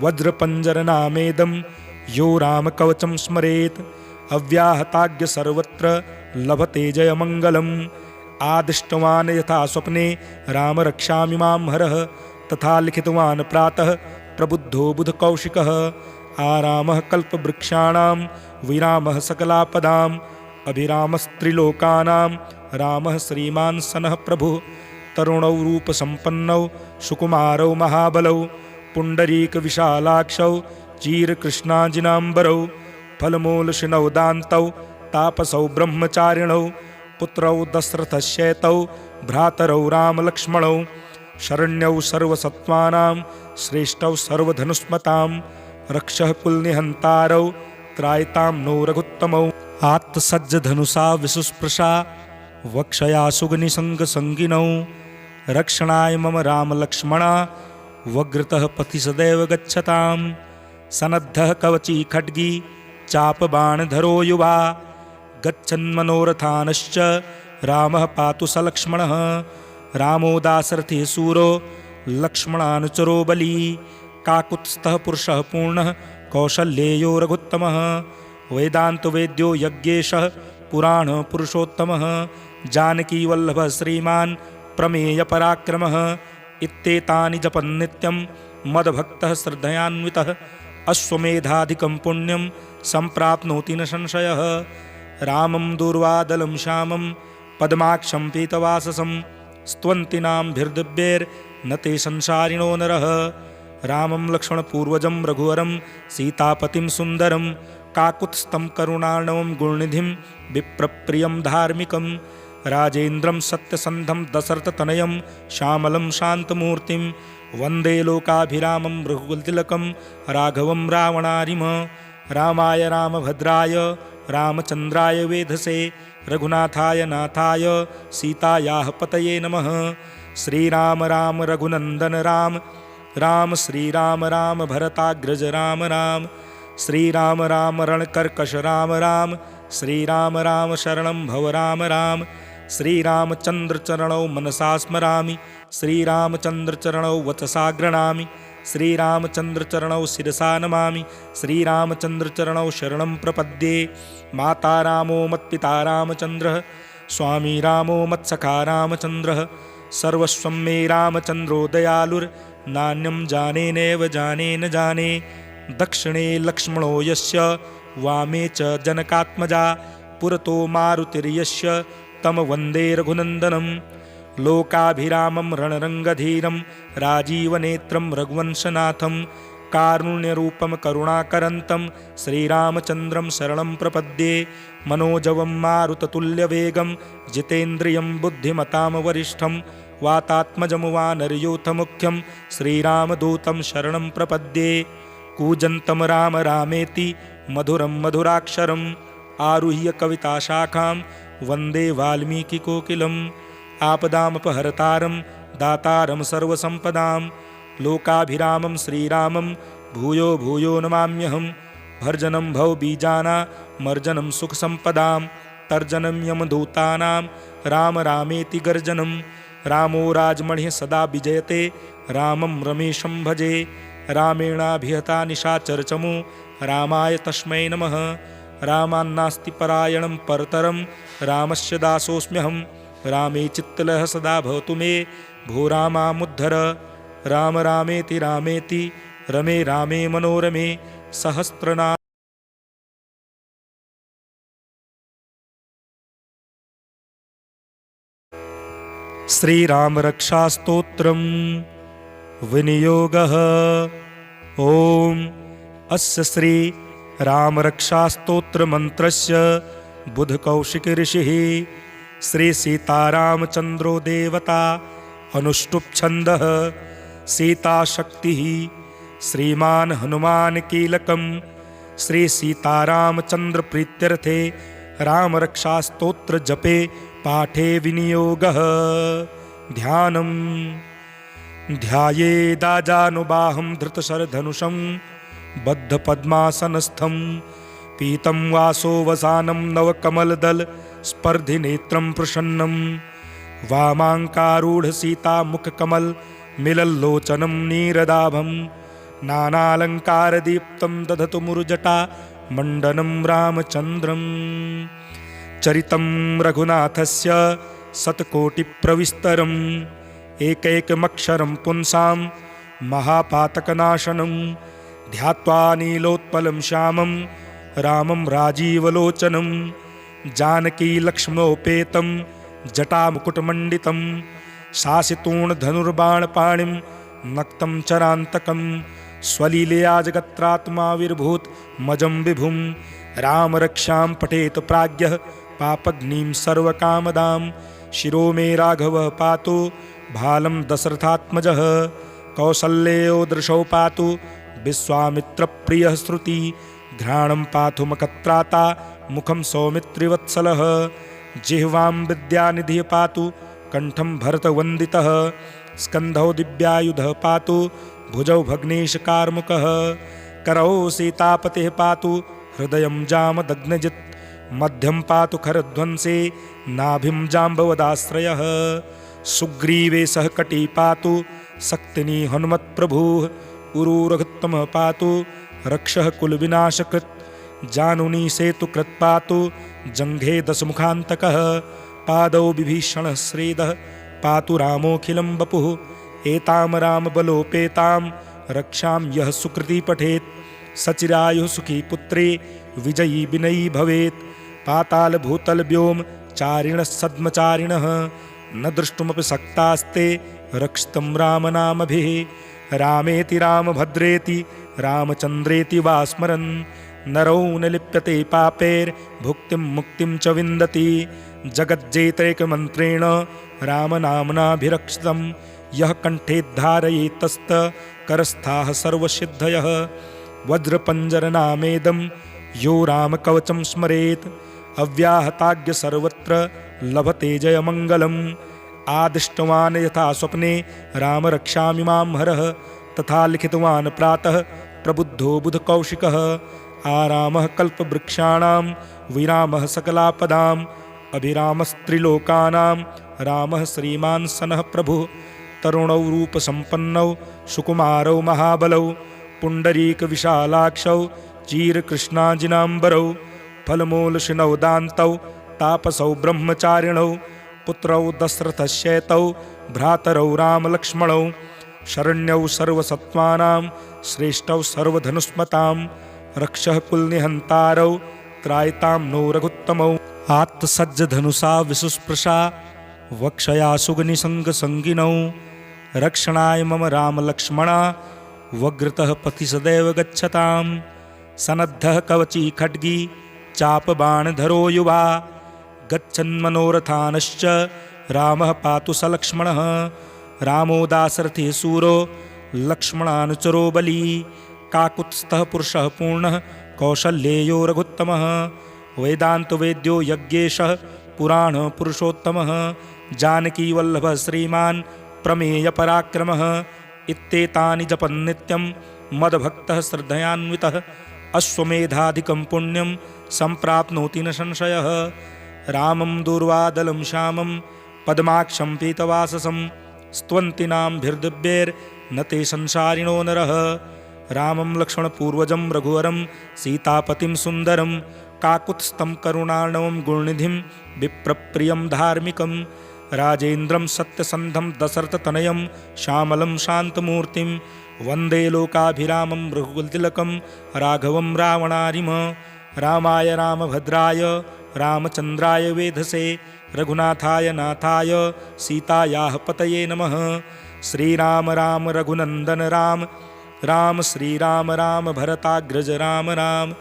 वज्रपञ्जरनामेदं यो रामकवचं स्मरेत् अव्याहताज्ञ सर्वत्र लभते जयमङ्गलम् आदिष्टवान् यथा स्वप्ने राम रक्षामि मां हरः तथा लिखितवान् प्रातः प्रबुद्धो बुधकौशिकः आरामः कल्पवृक्षाणां विरामः सकलापदाम् अभिरामस्त्रिलोकानां रामः श्रीमान् सनः प्रभुः तरुणौ रूपसम्पन्नौ सुकुमारौ महाबलौ पुण्डरीकविशालाक्षौ चीरकृष्णाजिनाम्बरौ फलमूलशिनौ दान्तौ तापसौ ब्रह्मचारिणौ पुत्रौ दशरथस्येतौ भ्रातरौ रामलक्ष्मणौ शरण्यौ सर्वसत्त्वानां श्रेष्ठौ सर्वधनुष्मतां रक्षः कुलनिहन्तारौ त्रायतां नो रघुत्तमौ आत्तसज्जधनुषा विशुस्पृशा वक्षया सुगनिसङ्गसङ्गिनौ रक्षणाय मम रामलक्ष्मणा वग्रतः पथि सदैव गच्छतां सनद्धः कवची खड्गी चापबाणधरो युवा गच्छन्मनोरथानश्च रामः पातु सलक्ष्मणः रामो दाशरथिः शूरो लक्ष्मणानुचरो बली काकुत्स्थः पुरुषः पूर्णः कौशल्येयो रघुत्तमः वेदान्तवेद्यो यज्ञेशः पुराणपुरुषोत्तमः जानकीवल्लभः श्रीमान् प्रमेयपराक्रमः इत्येतानि जपन्नित्यं मद्भक्तः श्रद्धयान्वितः अश्वमेधाधिकं पुण्यं सम्प्राप्नोति न संशयः रामं दूर्वादलं श्यामं पद्माक्षं पीतवाससं स्तुवन्तीनां ते संसारिणो नरः रामं लक्ष्मणपूर्वजं रघुवरं सीतापतिं सुन्दरं काकुत्स्थं करुणार्णवं गुणनिधिं विप्रप्रियं धार्मिकं राजेन्द्रं सत्यसन्धं दशरथतनयं श्यामलं शान्तमूर्तिं वन्दे लोकाभिरामं रघुकुलतिलकं राघवं रावणारिम रामाय रामभद्राय रामचन्द्राय वेधसे रघुनाथाय नाथाय सीतायाः पतये नमः। श्रीराम राम रघुनन्दन राम राम श्रीराम राम भरताग्रज राम राम श्रीराम राम रणकर्कश राम राम श्रीराम राम शरणं भव राम राम श्रीरामचन्द्रचरणौ मनसा स्मरामि श्रीरामचन्द्रचरणौ वचसा गृह्णामि श्रीरामचन्द्रचरणौ शिरसा नमामि श्रीरामचन्द्रचरणौ शरणं प्रपद्ये माता रामो मत्पिता रामचन्द्रः स्वामी रामो मत्सखा रामचन्द्रः सर्वस्वं मे रामचन्द्रो दयालुर्नान्यं जाने नैव जाने न जाने दक्षिणे लक्ष्मणो यस्य वामे च जनकात्मजा पुरतो मारुतिर्यस्य तं वन्दे रघुनन्दनं लोकाभिरामं रणरङ्गधीरं राजीवनेत्रं रघुवंशनाथं कारुण्यरूपं करुणाकरन्तं श्रीरामचन्द्रं शरणं प्रपद्ये मनोजवं मारुततुल्यवेगं जितेन्द्रियं बुद्धिमतां वरिष्ठं वातात्मजं वानरयूथमुख्यं श्रीरामदूतं शरणं प्रपद्ये कूजन्तं राम रामेति मधुरं मधुराक्षरम् आरुह्य कविताशाखां वन्दे वाल्मीकिकोकिलम् आपदामपहर्तारं दातारं सर्वसम्पदां लोकाभिरामं श्रीरामं भूयो भूयो नमाम्यहं भर्जनं भवबीजानामर्जनं सुखसम्पदां तर्जनं यमदूतानां राम रामेति गर्जनं रामो राजमणिः सदा विजयते रामं रमेशं भजे रामेणाभिहता निशाचरचमो रामाय तस्मै नमः रामान्नास्ति परायणं परतरं रामस्य दासोऽस्म्यहं रामे चित्तलः सदा भवतु मे भो रामामुद्धर राम रामेति रामेति रमे रामे मनोरमे सहस्रनाम। श्रीराम रक्षास्तोत्रम् विनियोगः। ओम अस्य श्री राम रक्षास्तोत्र मंत्रस्य बुधकौशिक ऋषिः श्री सीतारामचंद्रो देवता अनुष्टुप छंदः सीता शक्तिः श्रीमान हनुमान कीलकम श्री सीतारामचंद्र प्रीत्यर्थे राम रक्षास्तोत्र जपे पाठे विनियोगः। ध्यानम् ध्यायेदाजानुबाहं धृतशरधनुषं बद्धपद्मासनस्थं पीतं वासो वसानं नवकमलदल स्पर्धिनेत्रं प्रसन्नं वामाङ्कारूढ सीतामुखकमल मिलल्लोचनं नीरदाभं नानालङ्कारदीप्तं दधतु मुरुजटा मण्डनं रामचन्द्रं। चरितं रघुनाथस्य शतकोटिप्रविस्तरम् एकैकमक्षरं पुंसां महापातकनाशनं ध्यात्वा नीलोत्पलं श्यामं रामं राजीवलोचनं जानकी लक्ष्मणोपेतं जटामुकुटमण्डितं शासितूर्णधनुर्बाणपाणिं नक्तं चरान्तकं स्वलीलया जगत्रात्माविर्भूत मजं विभुं रामरक्षां पठेत प्राज्ञः पापग्निं सर्वकामदां शिरो मे राघवः पातु भालं दशरथात्मजः कौसल्यो दृशौ पातु विश्वामित्रप्रियः श्रुति घ्राणं पातु मकत्राता मुखं सौमित्रिवत्सलः जिह्वां विद्यानिधिः पातु कंठं भरतवन्दितः स्कन्धौ दिव्यायुधः पातु भुजौ भग्नेशकार्मुकः करौ सीतापतिः पातु हृदयं जामदग्नजित् मध्यं पातु खरध्वंसे नाभिं जाम्बवदाश्रयः सुग्रीवे सह कटी पातु शक्तिनी हनुमत्प्रभुः उरुरघुत्तमः पातु रक्षः कुलविनाशकृत् जानुनी सेतुकृत् पातु जङ्घे दशमुखान्तकः पादौ विभीषणः श्रीदः पातु रामोऽखिलं वपुः एतां रामबलोपेतां रक्षां यः सुकृती पठेत् सचिरायुः सुखी पुत्रे विजयी विनयी भवेत् पाताल भूतल व्योम चारिणः सद्मचारिणः न द्रष्टुमपि शक्तास्ते रक्षितं रामनामभिः रामेति रामभद्रेति रामचन्द्रेति वा स्मरन् नरौ न लिप्यते पापैर्भुक्तिं मुक्तिं च विन्दति जगज्जेतैकमन्त्रेण रामनाम्नाभिरक्षितं यः कण्ठे धारयेत्तस्त करस्थाः सर्वसिद्धयः वज्रपञ्जरनामेदं यो रामकवचं स्मरेत् अव्याहताज्ञ सर्वत्र लभते जयमङ्गलम् आदिष्टवान् यथा स्वप्ने राम रक्षामि मां हरः तथा लिखितवान् प्रातः प्रबुद्धो बुधकौशिकः आरामः कल्पवृक्षाणां विरामः सकलापदाम् अभिरामस्त्रिलोकानां रामः श्रीमान् सनः प्रभुः तरुणौ रूपसम्पन्नौ सुकुमारौ महाबलौ पुण्डरीकविशालाक्षौ चीरकृष्णाजिनाम्बरौ फलमूलशिनौ दान्तौ तापसौ ब्रह्मचारिणौ पुत्रौ दशरथस्येतौ भ्रातरौ रामलक्ष्मणौ शरण्यौ सर्वसत्त्वानां श्रेष्ठौ सर्वधनुष्मतां रक्षः कुलनिहन्तारौ त्रायतां नो रघुत्तमौ आत्तसज्जधनुषा विशुस्पृशा वक्षया सुगनिसङ्गसङ्गिनौ रक्षणाय मम रामलक्ष्मणा वग्रतः पथि सदैव गच्छतां सनद्धः कवची खड्गी चापबाणधरो युवा गच्छन्मनोरथानश्च रामः पातु सलक्ष्मणः रामो दाशरथिः सूरो लक्ष्मणानुचरो बली काकुत्स्थः पुरुषः पूर्णः कौशल्येयो रघुत्तमः वेदान्तवेद्यो यज्ञेशः पुराणपुरुषोत्तमः जानकीवल्लभः श्रीमान् प्रमेयपराक्रमः इत्येतानि जपन्नित्यं मद्भक्तः श्रद्धयान्वितः अश्वमेधाधिकं पुण्यं सम्प्राप्नोति न संशयः रामं दूर्वादलं श्यामं पद्माक्षं पीतवाससं स्तवन्ति नामभिर्दिव्यैर्न ते संसारिणो नरः रामं लक्ष्मणपूर्वजं रघुवरं सीतापतिं सुन्दरं काकुत्स्थं करुणार्णवं गुणनिधिं विप्रप्रियं धार्मिकं राजेन्द्रं सत्यसन्धं दशरथतनयं श्यामलं शान्तमूर्तिं वन्दे लोकाभिरामं रघुकुलतिलकं राघवं रावणारिम। रामाय रामभद्राय रामचन्द्राय वेधसे रघुनाथाय नाथाय सीतायाः पतये नमः। श्रीराम राम रघुनन्दन राम राम श्रीराम राम भरताग्रज राम राम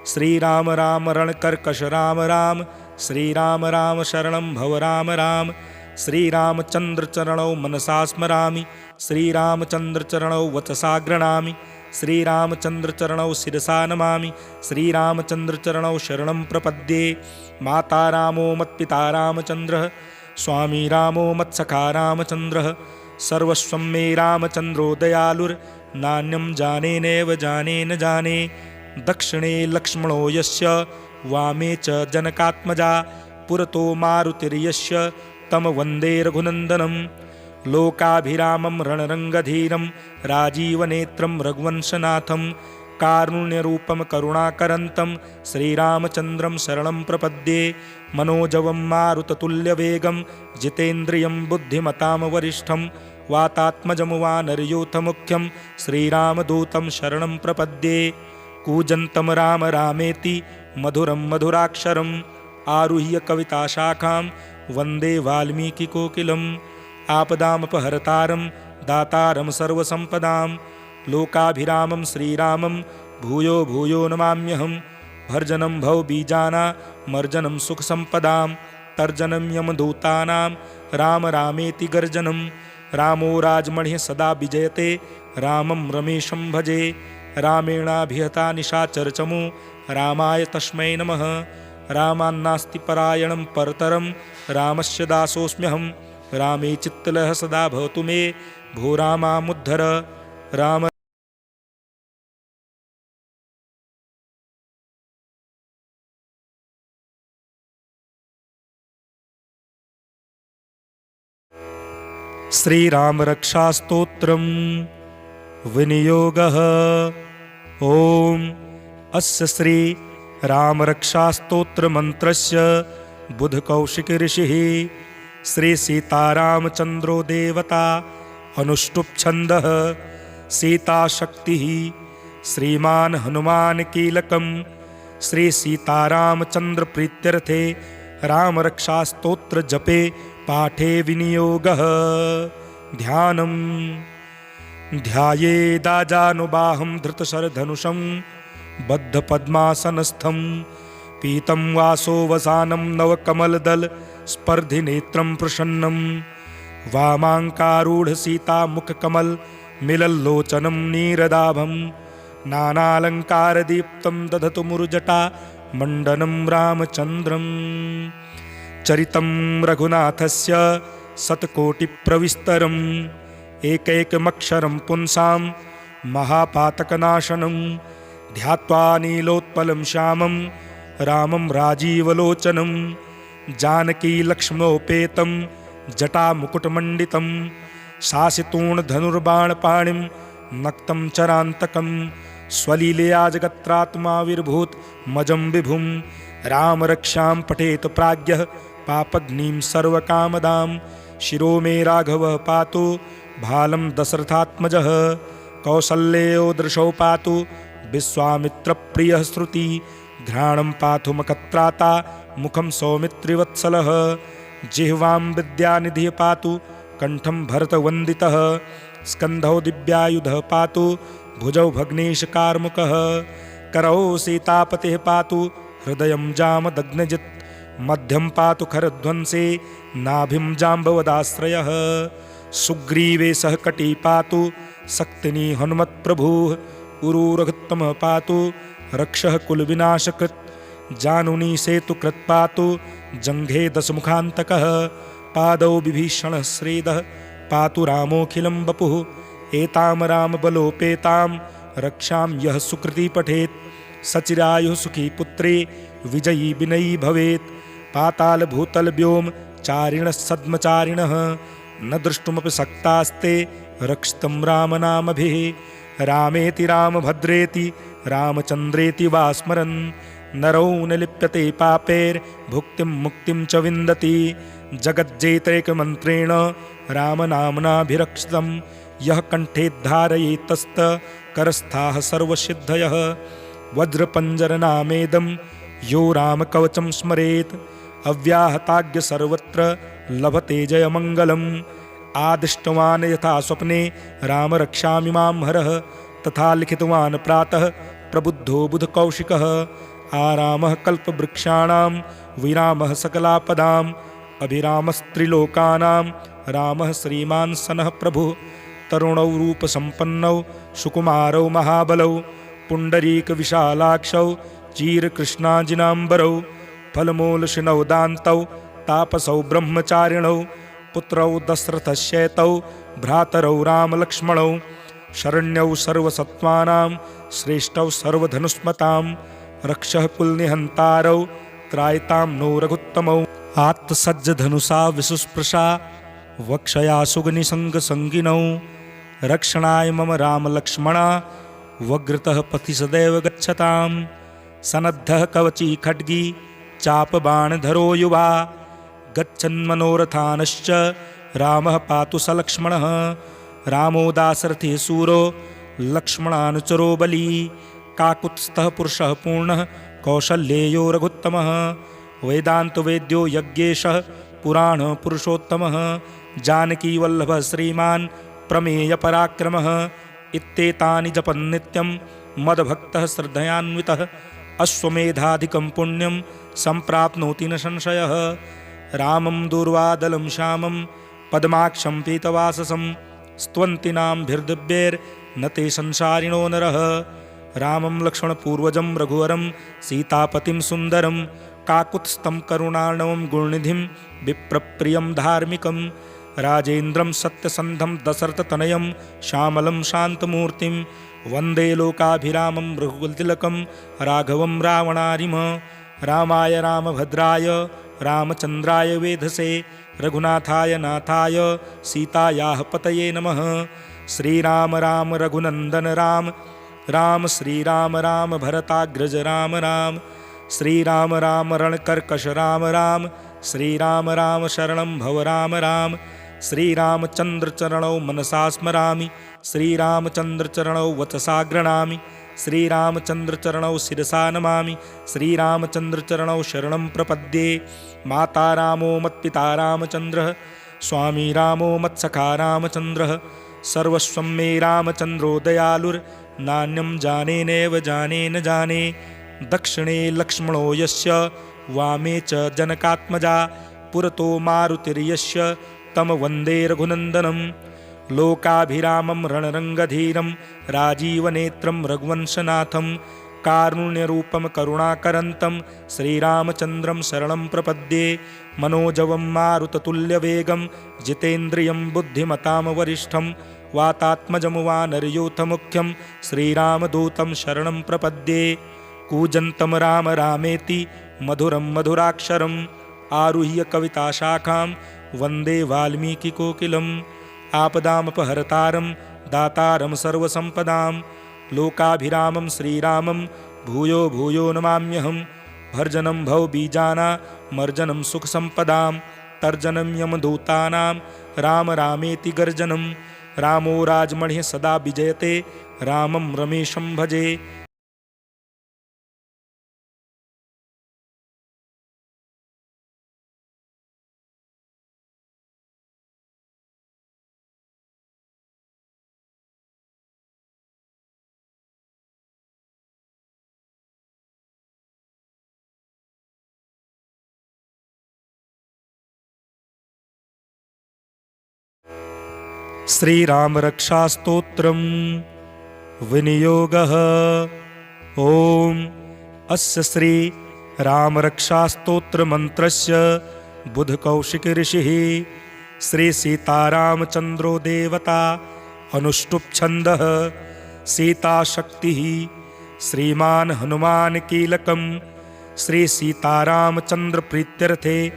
श्रीराम राम रणकर्कश राम राम श्रीराम राम शरणं भव राम राम। श्रीरामचन्द्रचरणौ मनसा स्मरामि श्रीरामचन्द्रचरणौ वचसा गृह्णामि श्रीरामचन्द्रचरणौ शिरसा नमामि श्रीरामचन्द्रचरणौ शरणं प्रपद्ये। माता रामो मत्पिता रामचन्द्रः स्वामी रामो मत्सखा रामचन्द्रः सर्वस्वं मे रामचन्द्रो दयालुर्नान्यं जाने नैव जाने न जाने। दक्षिणे लक्ष्मणो यस्य वामे च जनकात्मजा पुरतो मारुतिर्यस्य तं वन्दे रघुनन्दनं। लोकाभिरामं रणरङ्गधीरं राजीवनेत्रं रघुवंशनाथं कारुण्यरूपं करुणाकरन्तं श्रीरामचन्द्रं शरणं प्रपद्ये। मनोजवं मारुततुल्यवेगं जितेन्द्रियं बुद्धिमतां वरिष्ठं वातात्मजं वानरयूथमुख्यं श्रीरामदूतं शरणं प्रपद्ये। कूजन्तं राम रामेति मधुरं मधुराक्षरम् आरुह्य कविताशाखां वन्दे वाल्मीकिकोकिलम्। आपदामपहर्तारं दातारं सर्वसम्पदां लोकाभिरामं श्रीरामं भूयो भूयो नमाम्यहम्। भर्जनं भवबीजानामर्जनं सुखसम्पदां तर्जनं यमदूतानां राम रामेति गर्जनं। रामो राजमणिः सदा विजयते रामं रमेशं भजे। रामेणाभिहता निशाचरचमू रामाय तस्मै नमः। रामान्नास्ति परायणं परतरं रामस्य दासोऽस्म्यहं। रामे चित्तलः सदा भवतु मे भो रामामुद्धर। राम श्रीरामरक्षास्तोत्रं विनियोगः। ॐ अस्य श्री रामरक्षास्तोत्रमन्त्रस्य बुधकौशिकऋषिः श्री सीतारामचन्द्रो देवता अनुष्टुप् छन्दः सीताशक्तिः श्रीमान् हनुमान् कीलकं श्री सीतारामचन्द्र प्रीत्यर्थे रामरक्षास्तोत्र जपे पाठे विनियोगः। ध्यानं ध्यायेदाजानुबाहं धृतशरधनुषं बद्धपद्मासनस्थं पीतं वासो वसानं नवकमलदल स्पर्धिनेत्रं प्रसन्नं वामाङ्कारूढसीतामुखकमल मिलल्लोचनं नीरदाभं नानालङ्कारदीप्तं दधतु मुरुजटा मण्डनं रामचन्द्रम्। चरितं रघुनाथस्य शतकोटिप्रविस्तरम् एकैकमक्षरं पुंसां महापातकनाशनं ध्यात्वा नीलोत्पलं श्यामं रामं राजीवलोचनं जानकीलक्ष्मणोपेतं जटामुकुटमण्डितं शासितूर्णधनुर्बाणपाणिं नक्तं चरान्तकं स्वलीलया जगत्रात्माविर्भूत मजं विभुं रामरक्षां पठेत प्राज्ञः पापग्निं सर्वकामदां शिरो मे राघवः पातु भालं दशरथात्मजः कौसल्यो दृशौ पातु विश्वामित्रप्रियः श्रुति घ्राणं पातु मखत्राता मुखं सौमित्रिवत्सलः जिह्वां विद्यानिधिः पातु कंठं भरतवन्दितः स्कन्धौ दिव्यायुधः पातु भुजौ भग्नेशकार्मुकः करौ सीतापतिः पातु हृदयं जामदग्नजित् मध्यं पातु खरध्वंसे नाभिं जाम्बवदाश्रयः सुग्रीवे सह कटी पातु शक्तिनी हनुमत्प्रभुः उरुरघुत्तमः पातु रक्षः कुलविनाशकृत् जानुनी सेतुकृत् पातु जङ्घे दशमुखान्तकः पादौ विभीषणः श्रीदः पातु रामोऽखिलं वपुः एतां रामबलोपेतां रक्षां यः सुकृती पठेत् सचिरायुः सुखी पुत्रे विजयी विनयी भवेत् पातालभूतलव्योम चारिणः सद्मचारिणः न द्रष्टुमपि शक्तास्ते रक्षितं रामनामभिः रामेति रामभद्रेति रामचन्द्रेति वा स्मरन् नरो न लिप्यते पापैर्भुक्तिं मुक्तिं च विन्दति। जगज्जेतैकमन्त्रेण रामनाम्नाभिरक्षितं यः कण्ठे धारयेतस्तकरस्थाः सर्वसिद्धयः। वज्रपञ्जरनामेदं यो रामकवचं स्मरेत् अव्याहताज्ञ सर्वत्र लभते जयमङ्गलम्। आदिष्टवान् यथा स्वप्ने राम रक्षामि मां हरः तथा लिखितवान् प्रातः प्रबुद्धो बुधकौशिकः। आरामः कल्पवृक्षाणां विरामः सकलापदाम् अभिरामस्त्रिलोकानां रामः श्रीमान् सनः प्रभुः। तरुणौ रूपसम्पन्नौ सुकुमारौ महाबलौ पुण्डरीकविशालाक्षौ चीरकृष्णाजिनाम्बरौ फलमूलशिनौ दान्तौ तापसौ ब्रह्मचारिणौ पुत्रौ दशरथस्येतौ भ्रातरौ रामलक्ष्मणौ शरण्यौ सर्वसत्त्वानां श्रेष्ठौ सर्वधनुष्मतां रक्षः कुलनिहन्तारौ त्रायतां नो रघुत्तमौ। आत्तसज्जधनुषा विशुस्पृशा वक्षया सुगनिसङ्गसङ्गिनौ रक्षणाय मम रामलक्ष्मणा वग्रतः पथि सदैव गच्छताम्। सनद्धः कवची खड्गी चापबाणधरो युवा गच्छन्मनोरथानश्च रामः पातु स लक्ष्मणः। रामो दाशरथिः शूरो लक्ष्मणानुचरो बली काकुत्स्थः पुरुषः पूर्णः कौशल्येयो रघुत्तमः। वेदान्तवेद्यो यज्ञेशः पुराणपुरुषोत्तमः जानकीवल्लभः श्रीमान् प्रमेयपराक्रमः। इत्येतानि जपन्नित्यं मद्भक्तः श्रद्धयान्वितः अश्वमेधाधिकं पुण्यं सम्प्राप्नोति न संशयः। रामं दूर्वादलं श्यामं पद्माक्षं पीतवाससं स्तुवन्ति नामभिर्दिव्यैर्न ते संसारिणो नरः। रामं लक्ष्मणपूर्वजं रघुवरं सीतापतिं सुन्दरं काकुत्स्थं करुणार्णवं गुणनिधिं विप्रप्रियं धार्मिकं राजेन्द्रं सत्यसन्धं दशरथतनयं श्यामलं शान्तमूर्तिं वन्दे लोकाभिरामं रघुकुलतिलकं राघवं रावणारिम। रामाय रामभद्राय रामचन्द्राय वेधसे रघुनाथाय नाथाय सीतायाः पतये नमः। श्रीराम राम रघुनन्दन राम राम श्रीराम राम भरताग्रज राम राम श्रीराम राम रणकर्कश राम राम श्रीराम राम शरणं भव राम राम। श्रीरामचन्द्रचरणौ मनसा स्मरामि श्रीरामचन्द्रचरणौ वचसा गृह्णामि श्रीरामचन्द्रचरणौ शिरसा नमामि श्रीरामचन्द्रचरणौ शरणं प्रपद्ये। माता रामो मत्पिता रामचन्द्रः स्वामी रामो मत्सखा रामचन्द्रः सर्वस्वं मे रामचन्द्रो दयालुर्नान्यं जाने नैव जाने न जाने। दक्षिणे लक्ष्मणो यस्य वामे च जनकात्मजा पुरतो मारुतिर्यस्य तं वन्दे रघुनन्दनं। लोकाभिरामं रणरङ्गधीरं राजीवनेत्रं रघुवंशनाथं कारुण्यरूपं करुणाकरन्तं श्रीरामचन्द्रं शरणं प्रपद्ये। मनोजवं मारुततुल्यवेगं जितेन्द्रियं बुद्धिमतां वरिष्ठं वातात्मजं वानरयूथमुख्यं श्रीरामदूतं शरणं प्रपद्ये। कूजन्तं राम रामेति मधुरं मधुराक्षरम् आरुह्य कविताशाखां वन्दे वाल्मीकिकोकिलम्। आपदामपहर्तारं दातारं सर्वसम्पदां लोकाभिरामं श्रीरामं भूयो भूयो नमाम्यहम्। भर्जनं भवबीजानामर्जनं सुखसम्पदां तर्जनं यमदूतानां राम रामेति गर्जनं। रामो राजमणिः सदा विजयते रामं रमेशं भजे। श्रीरामरक्षास्तोत्रं विनियोगः। ओम अस्य श्री रामरक्षास्तोत्रमन्त्रस्य बुधकौशिक ऋषिः श्री सीतारामचन्द्रो देवता अनुष्टुप् छन्दः सीताशक्तिः श्रीमान् हनुमान् कीलकं श्री सीतारामचन्द्र प्रीत्यर्थे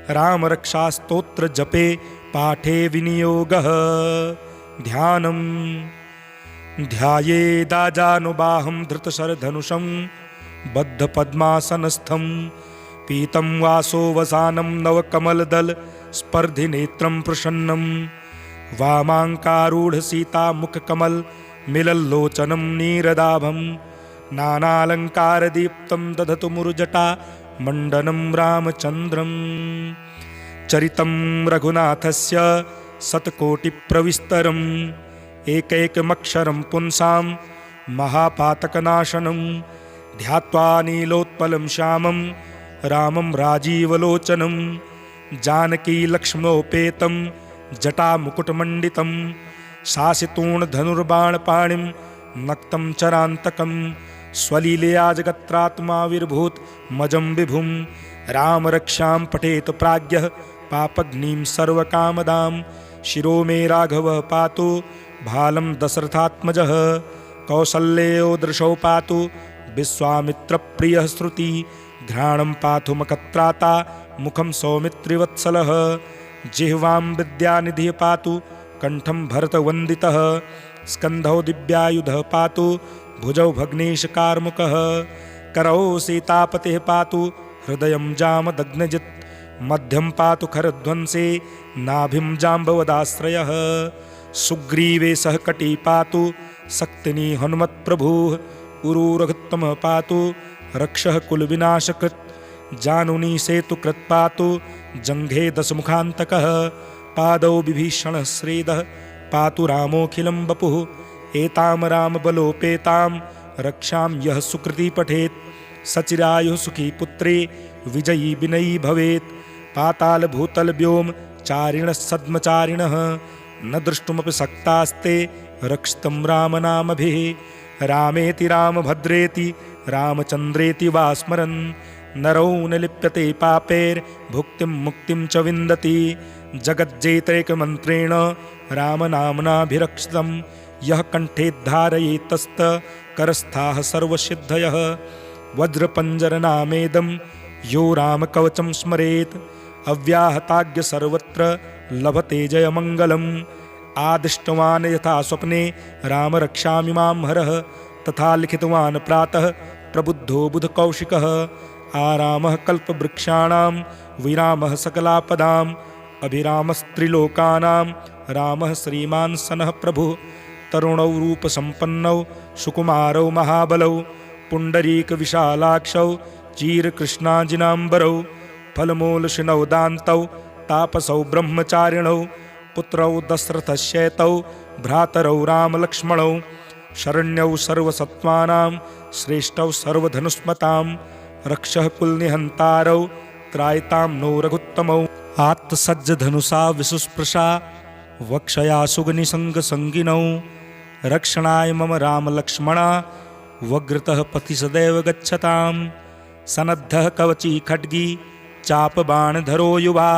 रामरक्षास्तोत्र जपे पाठे विनियोगः। ध्यानम् ध्यायेदाजानुबाहं धृतशरधनुषं बद्धपद्मासनस्थं पीतं वासोवसानं नवकमलदल स्पर्धिनेत्रं प्रसन्नं वामाङ्कारूढसीतामुखकमल मिलल्लोचनं नीरदाभं नानालङ्कारदीप्तं दधतु मुरुजटा मण्डनं रामचन्द्रम् चरितं रघुनाथस्य शतकोटिप्रविस्तरम् एकैकमक्षरं पुंसां महापातकनाशनं ध्यात्वा नीलोत्पलं श्यामं रामं राजीवलोचनं जानकीलक्ष्मणोपेतं जटामुकुटमण्डितं शासितूर्णधनुर्बाणपाणिं नक्तं चरान्तकं स्वलीलया जगत्रात्माविर्भूत मजं विभुं रामरक्षां पठेत प्राज्ञः पापग्निं सर्वकामदां शिरो मे राघवः पातु भालं दशरथात्मजः कौसल्यो दृशौ पातु विश्वामित्रप्रियः श्रुति घ्राणं पातु मखत्राता मुखं सौमित्रिवत्सलः जिह्वां विद्यानिधिः पातु कंठं भरतवन्दितः स्कन्धौ दिव्यायुधः पातु भुजौ भग्नेशकार्मुकः करौ सीतापतिः पातु हृदयं जामदग्नजित् मध्यं पातु खरध्वंसे नाभिं जाम्बवदाश्रयः सुग्रीवे सह कटी पातु शक्तिनी हनुमत्प्रभुः उरुरघुत्तमः पातु रक्षः कुलविनाशकृत् जानुनी सेतुकृत् पातु जङ्घे दशमुखान्तकः पादौ विभीषणः श्रीदः पातु रामोऽखिलं वपुः एतां रामबलोपेतां रक्षां यः सुकृती पठेत् सचिरायुः सुखी पुत्रे विजयी विनयी भवेत् पातालभूतलव्योम चारिणः सद्मचारिणः न दृष्टुमपि शक्तास्ते रक्षितं रामनामभिः रामेति रामभद्रेति रामचन्द्रेति वा स्मरन् नरौ न लिप्यते पापैर्भुक्तिं मुक्तिं च विन्दति जगज्जेतैकमन्त्रेण रामनाम्नाभिरक्षितं यः कण्ठे धारयेतस्तकरस्थाः सर्वसिद्धयः वज्रपञ्जरनामेदं यो रामकवचं स्मरेत् अव्याहताज्ञ सर्वत्र लभते जयमङ्गलम् आदिष्टवान् यथा स्वप्ने राम रक्षामि मां हरः तथा लिखितवान् प्रातः प्रबुद्धो बुधकौशिकः आरामः कल्पवृक्षाणां विरामः सकलापदाम् अभिरामस्त्रिलोकानां रामः श्रीमान् सनः प्रभुः तरुणौ रूपसम्पन्नौ सुकुमारौ महाबलौ पुण्डरीकविशालाक्षौ चीरकृष्णाजिनाम्बरौ फलमूलशिनौ दान्तौ तापसौ ब्रह्मचारिणौ पुत्रौ दशरथस्येतौ भ्रातरौ रामलक्ष्मणौ शरण्यौ सर्वसत्त्वानां श्रेष्ठौ सर्वधनुष्मतां रक्षः कुलनिहन्तारौ त्रायतां नो रघुत्तमौ आत्तसज्जधनुषा विशुस्पृशा वक्षया सुगनिसङ्गसङ्गिनौ रक्षणाय मम रामलक्ष्मणा वग्रतः पथि सदैव गच्छतां सनद्धः कवची खड्गी चापबाणधरो युवा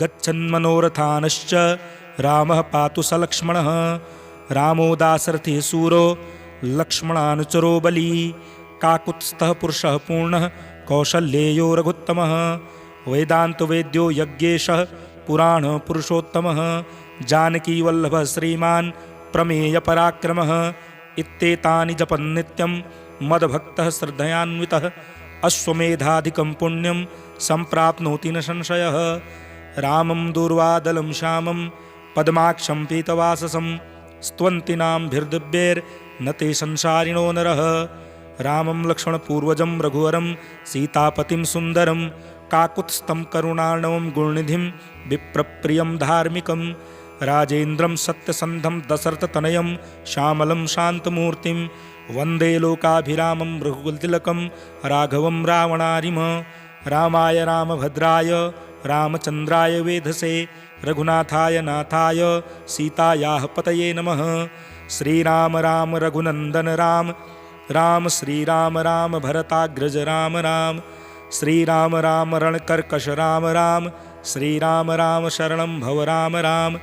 गच्छन्मनोरथानश्च रामः पातु स लक्ष्मणः रामो दाशरथी सूरो लक्ष्मणानुचरो बली काकुत्स्थः पुरुषः पूर्णः कौशल्येयो रघुत्तमः वेदान्तवेद्यो यज्ञेशः पुराणपुरुषोत्तमः जानकीवल्लभः श्रीमान् प्रमेयपराक्रमः इत्येतानि जपन् नित्यं मद्भक्तः श्रद्धयान्वितः अश्वमेधाधिकं पुण्यं सम्प्राप्नोति न संशयः रामं दूर्वादलं श्यामं पद्माक्षं पीतवाससं स्तुवन्तीनां ते संसारिणो नरः रामं लक्ष्मणपूर्वजं रघुवरं सीतापतिं सुन्दरं काकुत्स्थं करुणार्णवं गुणनिधिं विप्रप्रियं धार्मिकं राजेन्द्रं सत्यसन्धं दशरथतनयं श्यामलं शान्तमूर्तिं वन्दे लोकाभिरामं रघुकुलतिलकं राघवं रावणारिम रामाय रामभद्राय रामचन्द्राय वेधसे रघुनाथाय नाथाय सीतायाः पतये नमः। श्रीराम राम रघुनन्दन राम राम श्रीराम राम भरताग्रज राम राम श्रीराम राम रणकर्कश राम राम श्रीराम राम शरणं भव राम राम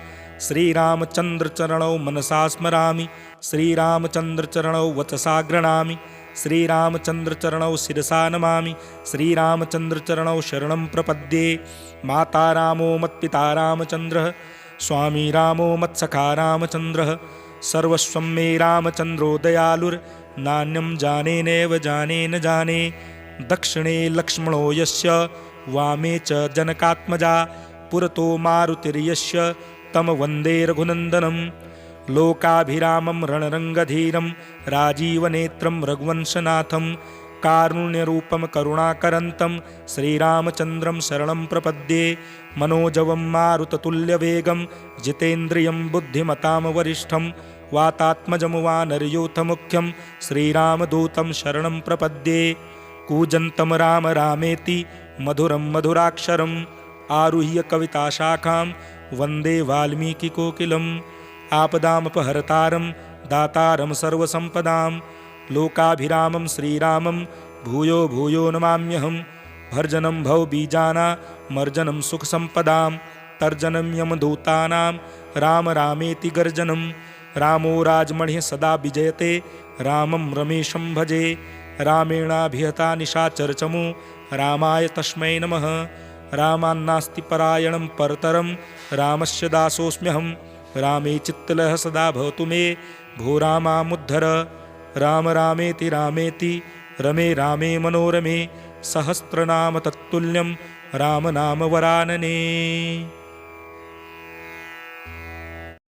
श्रीरामचन्द्रचरणौ मनसा स्मरामि श्रीरामचन्द्रचरणौ वचसा गृह्णामि श्रीरामचन्द्रचरणौ शिरसा नमामि श्रीरामचन्द्रचरणौ शरणं प्रपद्ये। माता रामो मत्पिता रामचन्द्रः स्वामी रामो मत्सखा रामचन्द्रः सर्वस्वं मे रामचन्द्रो दयालुर् नान्यं जाने नैव जाने न जाने। दक्षिणे लक्ष्मणो यस्य वामे च जनकात्मजा पुरतो मारुतिर्यस्य तं वन्दे रघुनन्दनं। लोकाभिरामं रणरङ्गधीरं राजीवनेत्रं रघुवंशनाथं कारुण्यरूपं करुणाकरन्तं श्रीरामचन्द्रं शरणं प्रपद्ये। मनोजवं मारुततुल्यवेगं जितेन्द्रियं बुद्धिमतां वरिष्ठं वातात्मजं वानरयूथमुख्यं श्रीरामदूतं शरणं प्रपद्ये। कूजन्तं राम रामेति मधुरं मधुराक्षरम् आरुह्य कविताशाखां वन्दे वाल्मीकिकोकिलम्। आपदामपहर्तारं दातारं सर्वसम्पदां लोकाभिरामं श्रीरामं भूयो भूयो नमाम्यहम्। भर्जनं भवबीजानामर्जनं सुखसम्पदां तर्जनं यमदूतानां राम रामेति गर्जनं। रामो राजमणिः सदा विजयते रामं रमेशं भजे। रामेणाभिहता निशाचरचमो रामाय तस्मै नमः। रामान्नास्ति परायणं परतरं रामस्य दासोऽस्म्यहम्। रामे चित्तलः सदा भवतु मे भो रामामुद्धर। राम रामेति रामेति रमे रामे मनोरमे सहस्रनाम तत्तुल्यं राम नाम वरानने।